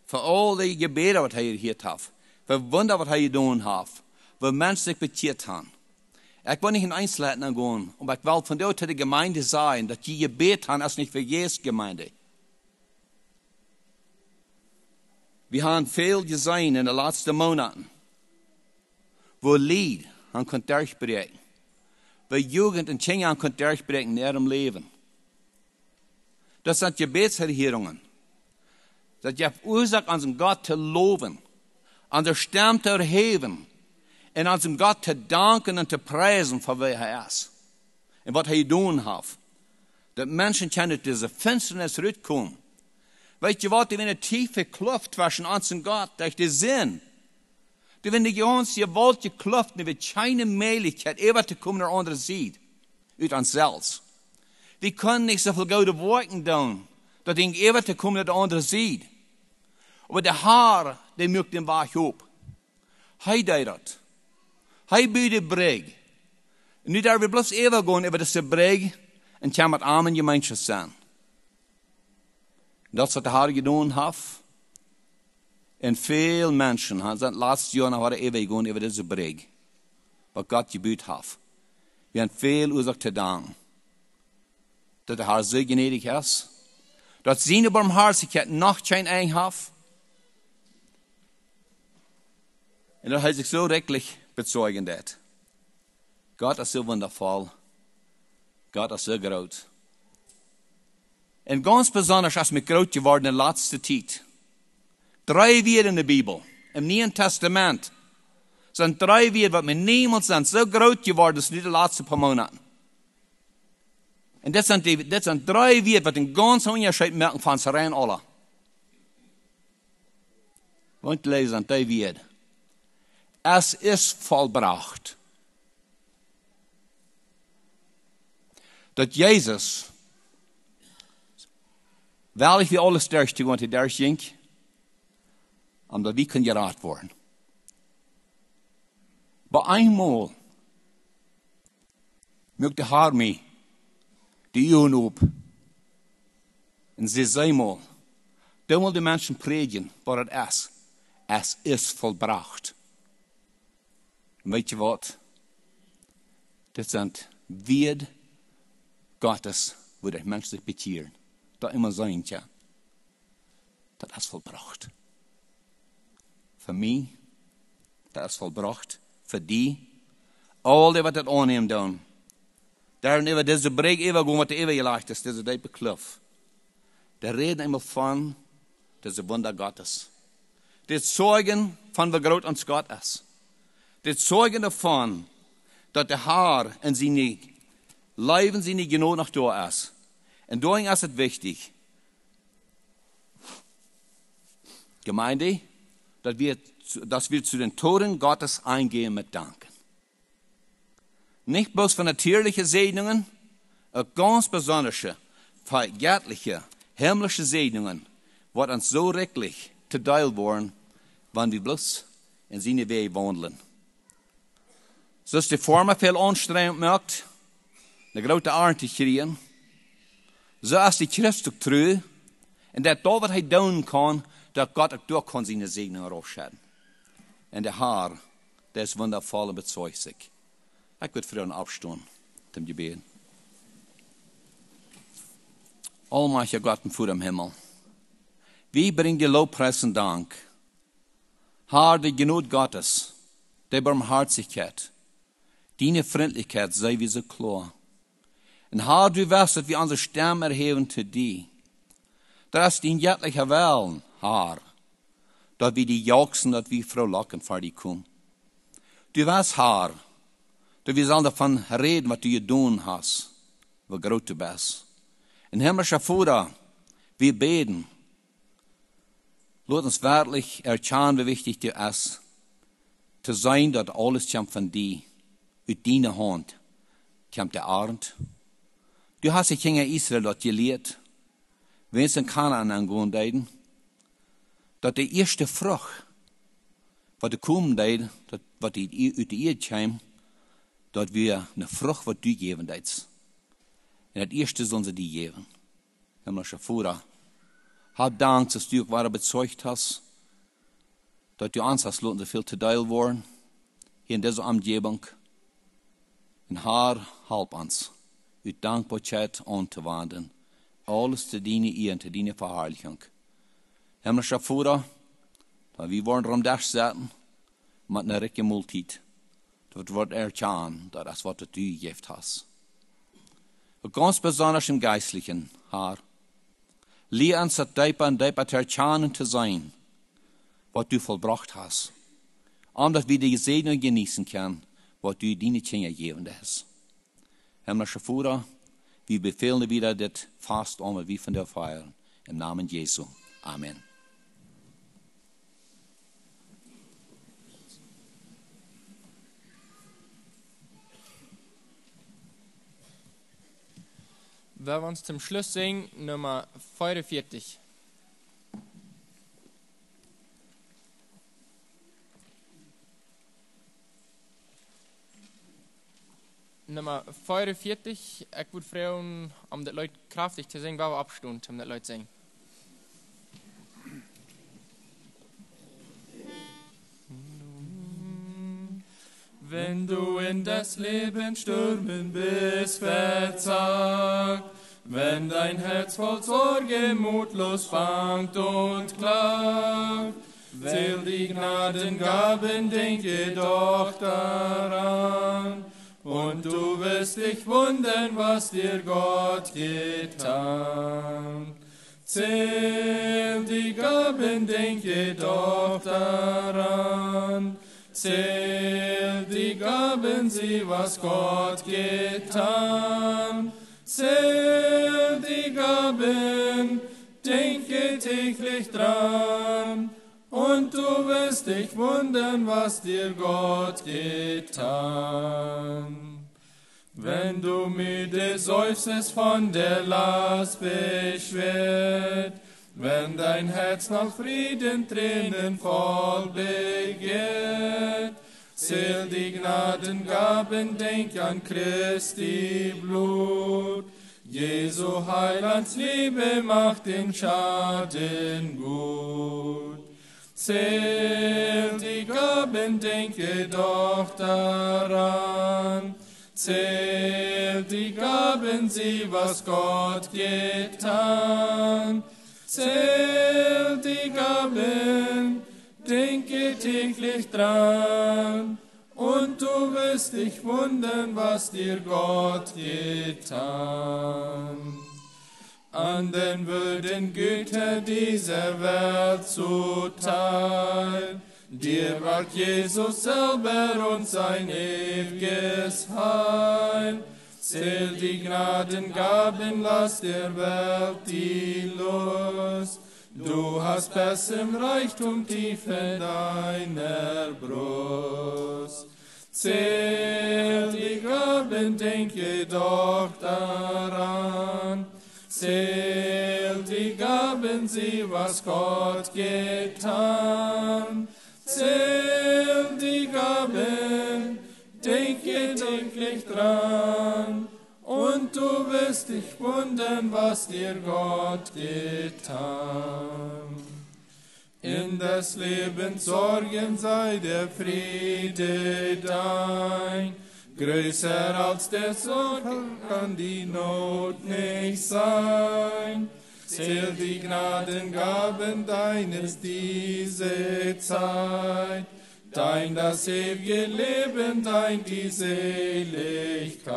Für all die Gebete, was er hier hat. Für Wunder, was er getan hat. Weil Menschen sich bekehrt haben. Ich will nicht in Einzelheiten gehen. Und ich will von dort der Gemeinde sagen, dass die Gebet haben, als nicht für Jesus Gemeinde. Wir haben viel gesehen in den letzten Monaten. Wo Lied haben konnte durchbrechen. Weil Jugend und Kinder konnte durchbrechen in ihrem Leben. Das sind Gebetserhörungen. Das ist Ursache, unseren Gott zu loben, unsere Stimme zu erheben und unserem Gott zu danken und zu preisen, für wer er ist und was er getan hat. Dass Menschen können diese Finsternis zurückkommen. Weißt du was, die eine tiefe Kluft zwischen uns und Gott, durch die Sinn. Die wenn die ganze gewaltige Kluft, die wird keine Möglichkeit, ever zu kommen nach andere Seite, aus uns selbst. Wir können nicht so viel gute Worte tun, dass die ever zu kommen nach der andere Seite. Aber der Herr, der mögt den Wach auf. Hij deed dat. Hij biedt de breg. En nu daar we bloß ever gaan over deze breg en kan met armen gemeenschap zijn. Dat is wat de Herr gedaan heeft. En veel mensen zijn laatst jaar naar waar ever gaan over deze breg. Wat God gebied heeft. We hebben veel oorzaak te danken. Dat de Herr zo gnädig is. Dat zijn barmhartigheid nog geen eigen heeft. En dat hij zich zo rechtlich bezeugen deed. Gott ist so wundervoll. Gott ist so groß. Und ganz besonders ist mir groß geworden in der letzten Zeit. 3 Wörter in der Bibel, im Neuen Testament, sind 3 Wörter, die mir niemals sind, so groß geworden ist in den letzten paar Monaten. Und das sind 3 Wörter, die den ganzen Unterschied merken von uns rein alle. Und lesen 3 Wörter. Es ist vollbracht. Dat Jezus, waarlijk wie alles durchzugehen, wat hij durchging, omdat we kunnen geraad worden. Maar eenmaal mögt de Herr mij die Ohren op en ze eenmaal, dan wil de mensen predigen wat het is. Es ist vollbracht. En weet je wat? Dit zijn Wörter Gottes, wo der Mensch sich bekehren. Da immer sein kann. Das ist vollbracht. Für mich, das ist vollbracht. Für die, all die, was das annehmen tun. Darin über diese Breg übergehen, was der gelegt ist, diese Deipe Kluft. Der reden immer von, diese Wunder Gottes. die zeugen von wie groot ons Gott ist. Die zeugen davon, dass der Herr in seine Leben, seine Genot noch da ist. Und darum ist es wichtig, Gemeinde, dass wir zu den Toren Gottes eingehen mit Danken. Nicht bloß für natürliche Segnungen, ganz besondere, göttliche, himmlische Segnungen, wird uns so reichlich zu teil worden, wenn wir bloß in seine Wege wandeln. So ist die Form viel anstrengend macht, eine große Ernte kriegen. So ist die Christus treu, und dass da, was er tun kann, dass Gott auch durch kann seine Segnungen rausschneiden. Und der Herr, der ist wundervoll und bezeugt sich. Ich würde für ihn aufstehen, zum Gebet. Allmächtiger Gott und Vater im Himmel, wir bringen dir Lobpreis und Dank. Herr, die Genot Gottes, die Barmherzigkeit, deine Freundlichkeit sei wie so klar. Und Herr, du weißt, dass wir unsere Stimme erheben zu dir. Das ist dein göttlicher Willen, Herr, dass wir die jauchzen, dass wir frohlocken vor dir kommen. Du weißt, Herr, dass wir sollen davon reden, was du getan hast, wie groß du bist. Und himmlischer Vater, wir beten, lass uns wirklich erkennen, wie wichtig du ist, zu sein, dass alles kommt von dir, aus deiner Hand, kommt der Abend. Du hast die Kinder Israel dort gelehrt, wenn es in Kanaan angehen, dass die erste Frucht, was du kommen deid, was aus der Erde kam, dass wir eine Frucht, was du geben deidst. Und das erste sollen sie dir geben. Himmlischer Vater, hab Dank, dass du auch bezeugt hast, dass du uns hast lassen, so viel zu teil worden, hier in dieser Umgebung. Und Herr, halb uns, mit Dankbarkeit anzuwenden, alles zu deiner Ehre und zu deiner Verherrlichung. Himmlischer Vater, da wir wollen darum das setzen, mit einer reichen Multit, das wird erkennen, dass das, was du gegeben hast. Und ganz besonders im Geistlichen, Herr, lehr uns das Deiper und Deiper zu erkennen zu sein, was du vollbracht hast, dass wir die Segnung genießen können, was du deine Kinder gegeben hast. Himmlischer Vater, wir befehlen wieder das Fast an, was wir von dir feiern. Im Namen Jesu. Amen. Wir wollen uns zum Schluss singen, Nummer 45. Nummer 45. Ich würde fragen, die Leute kraftig zu singen, weil wir abstehen, die Leute singen. Wenn du in das Leben stürmen bist, verzagt, wenn dein Herz voll Sorge mutlos bangt und klagt, zähl die Gnadengaben, denke doch daran, und du wirst dich wundern, was dir Gott getan. Zähl die Gaben, denke doch daran, zähl die Gaben, sieh, was Gott getan. Zähl die Gaben, denke täglich dran, und du wirst dich wundern, was dir Gott getan. Wenn du müde seufzest von der Last beschwert, wenn dein Herz nach Frieden, Tränen voll begehrt, zähl die Gnadengaben, denk an Christi Blut. Jesu Heilands Liebe macht den Schaden gut. Zähl die Gaben, denke doch daran. Zähl die Gaben, sieh, was Gott getan. Zähl die Gaben, denke täglich dran, und du wirst dich wundern, was dir Gott getan. an den würden Güter dieser Welt zuteil. Dir ward Jesus selber und sein ewiges Heil. Zähl die Gnadengaben, lass der Welt die Lust. Du hast bessem Reichtum tief in deiner Brust. Zähl die Gaben, denke doch daran. Zähl die Gaben, sieh, was Gott getan. Zähl die Gaben, denke täglich dran. Und du wirst dich wundern, was dir Gott getan. In des Lebens Sorgen sei der Friede dein. Größer als der Sorgen kann die Not nicht sein. Zähl die Gnadengaben deines diese Zeit. Dein das ewige Leben, dein die Seligkeit.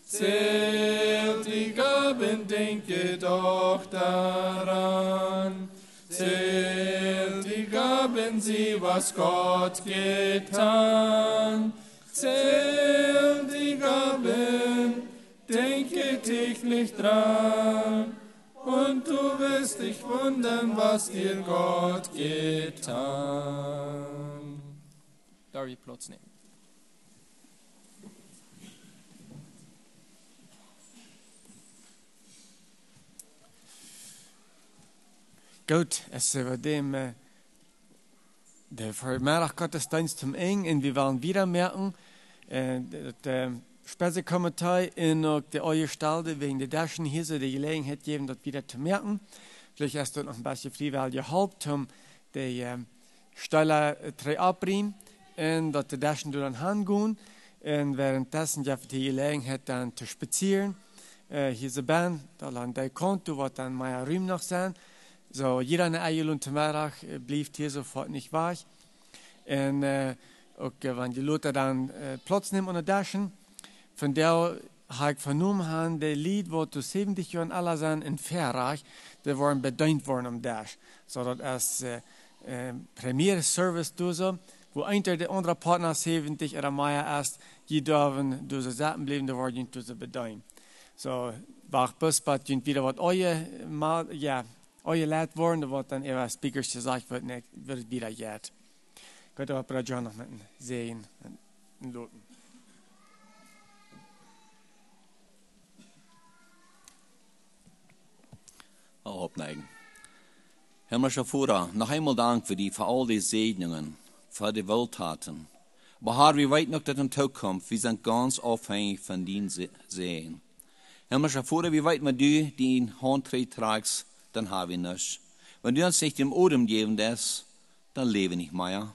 Zähl die Gaben, denke doch daran. Zähl die Gaben, sieh, was Gott getan. Zähl die Gaben, denke täglich dran. Und du wirst dich wundern, was dir Gott getan. Darf ich Platz nehmen? Gut, es war dem der Vormittag-Gottesdienst zum Ende und wir wollen wieder merken, der Spitzenkomitee in der eure Stalde wegen der Daschen hier so die Gelegenheit geben, das wieder zu merken. Vielleicht hast du noch ein bisschen freiwillig geholfen, um die Stelle zu abbringen und dass die Daschen dann hingehen. Und währenddessen habt ihr die Gelegenheit dann zu spazieren. Hier ist eine Band, da an der Konto wird dann mehr Raum noch sein. So, jeder eine Eile und Mittag blieb hier sofort nicht wach. Und auch wenn die Leute dann Platz nehmen unter Daschen, von der habe ich vernommen haben, der Lied, wo zu 70 Jahren alle sind in Verreich, die waren bedient worden am Dash. So, das ist Premiere Service, so, wo einer der andere Partner 70 oder mehr ist, die dürfen diese Sachen bleiben, die werden diese bedient. So, wach bis bald wieder was euer Leid worden, da wird dann eher Speakers gesagt, wird wieder jetzt. Könnt ihr aber John noch mit sehen und loten. Aufneigen. Himmlischer Vater, noch einmal Dank für all die Segnungen, für die Wohltaten. Aber Herr, wir weit noch, dass in Zukunft, wir sind ganz abhängig von den Sehen. Himmlischer Vater, wir weit, wenn du den Handtritt tragst, dann haben wir nichts. Wenn du uns nicht im Odem geben lässt, dann leben wir nicht mehr.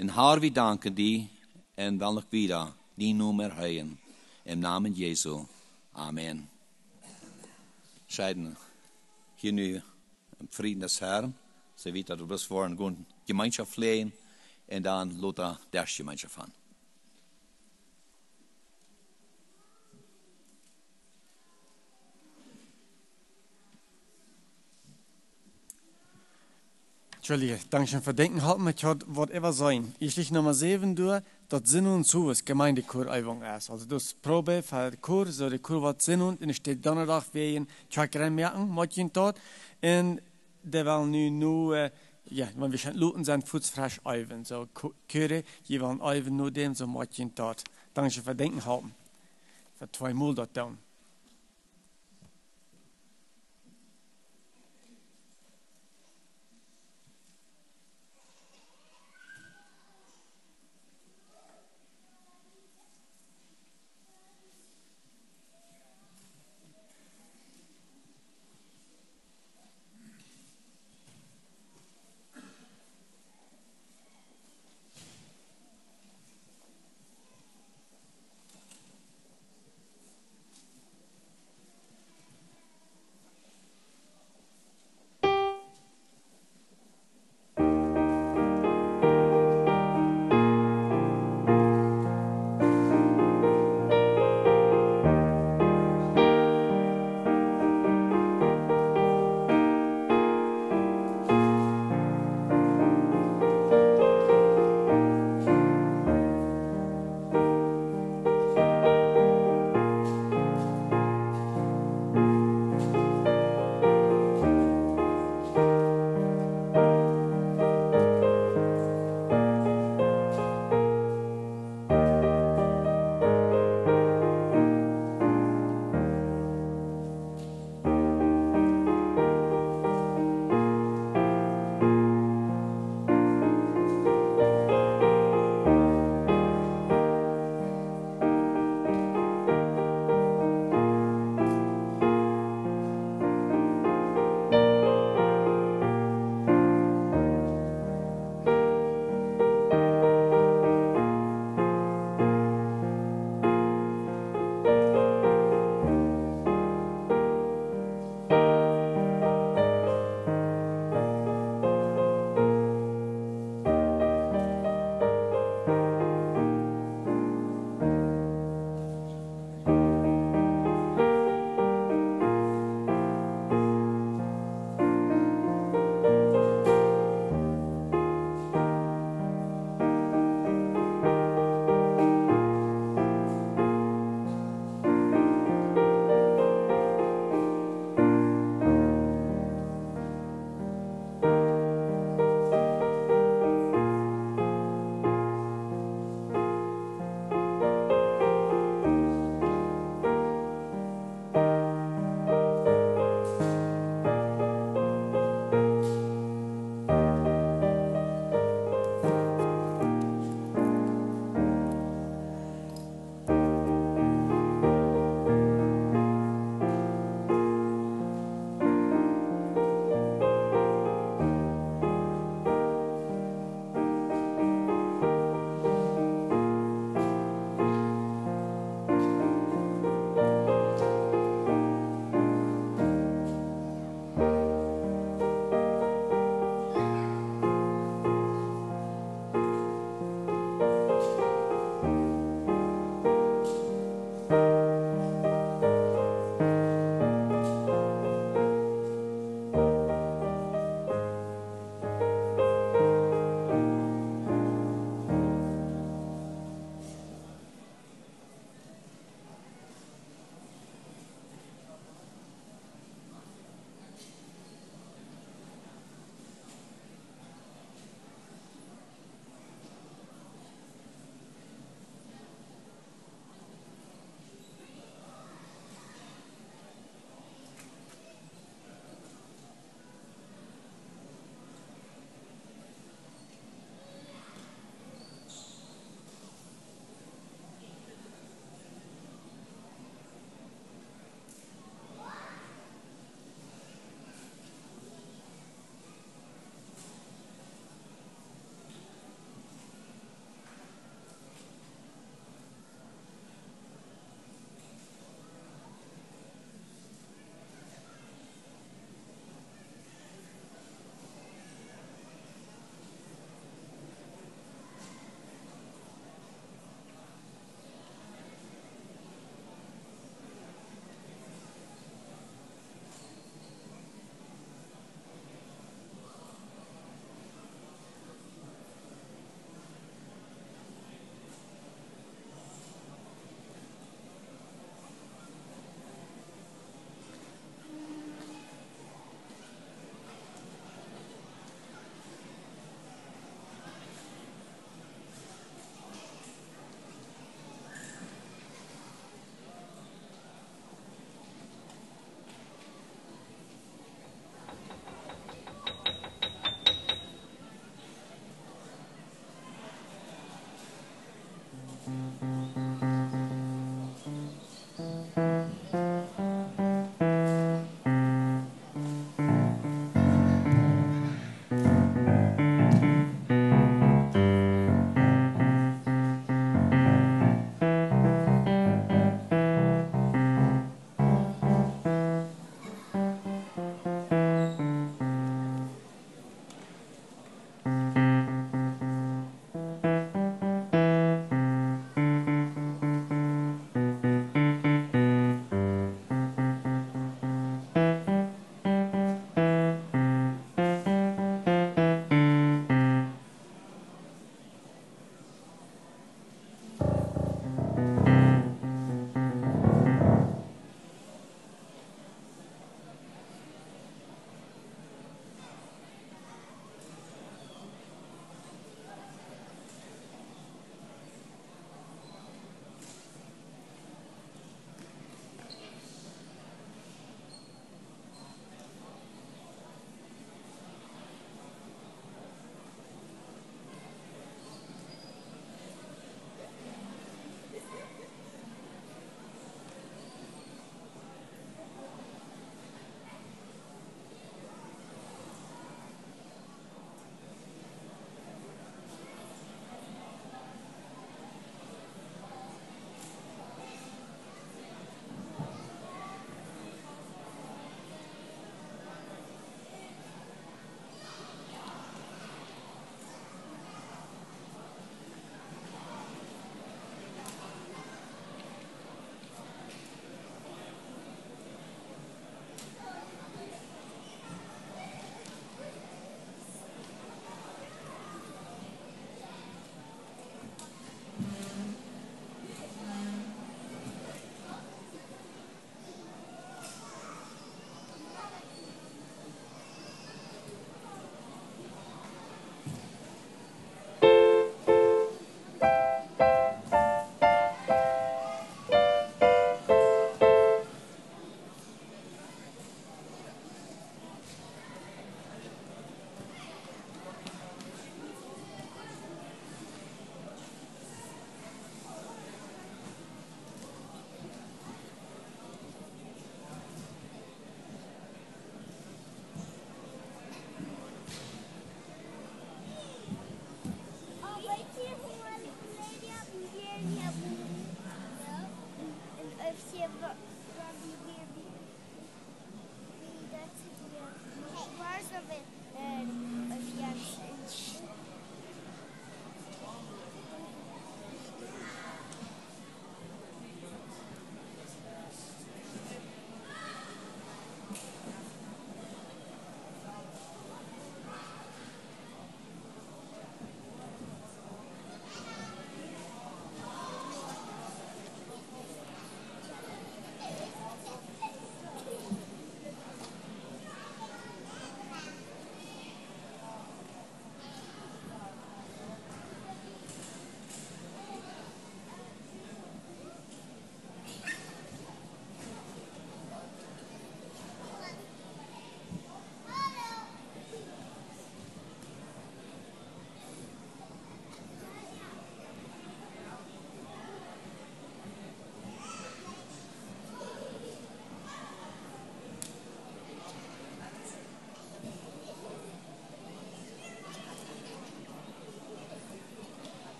Und Herr, wir danken dir und wollen noch wieder die Nummer hören. Im Namen Jesu. Amen. Scheiden. Hier nu im Frieden des Herrn. Sie wird, dass wir das vor eine Gemeinschaft leben und dann Luther der Gemeinschaft an. Entschuldige, danke schön für Denken halten, ich hat whatever sein. Ich lich Nummer 7 durch, das Sinn und zu, was Gemeindekurübung ist. Also das Probe für den Kur, so der Kur wird Sinn und es steht Donnerstag wegen Chakren merken, Motchen dort. Und der will nur, wenn wir schon looten, sind fußfrisch üben. So Kurre, die wollen üben nur dem, so Motchen dort. Danke schön für Denken halten. Für 2 Mal dort down.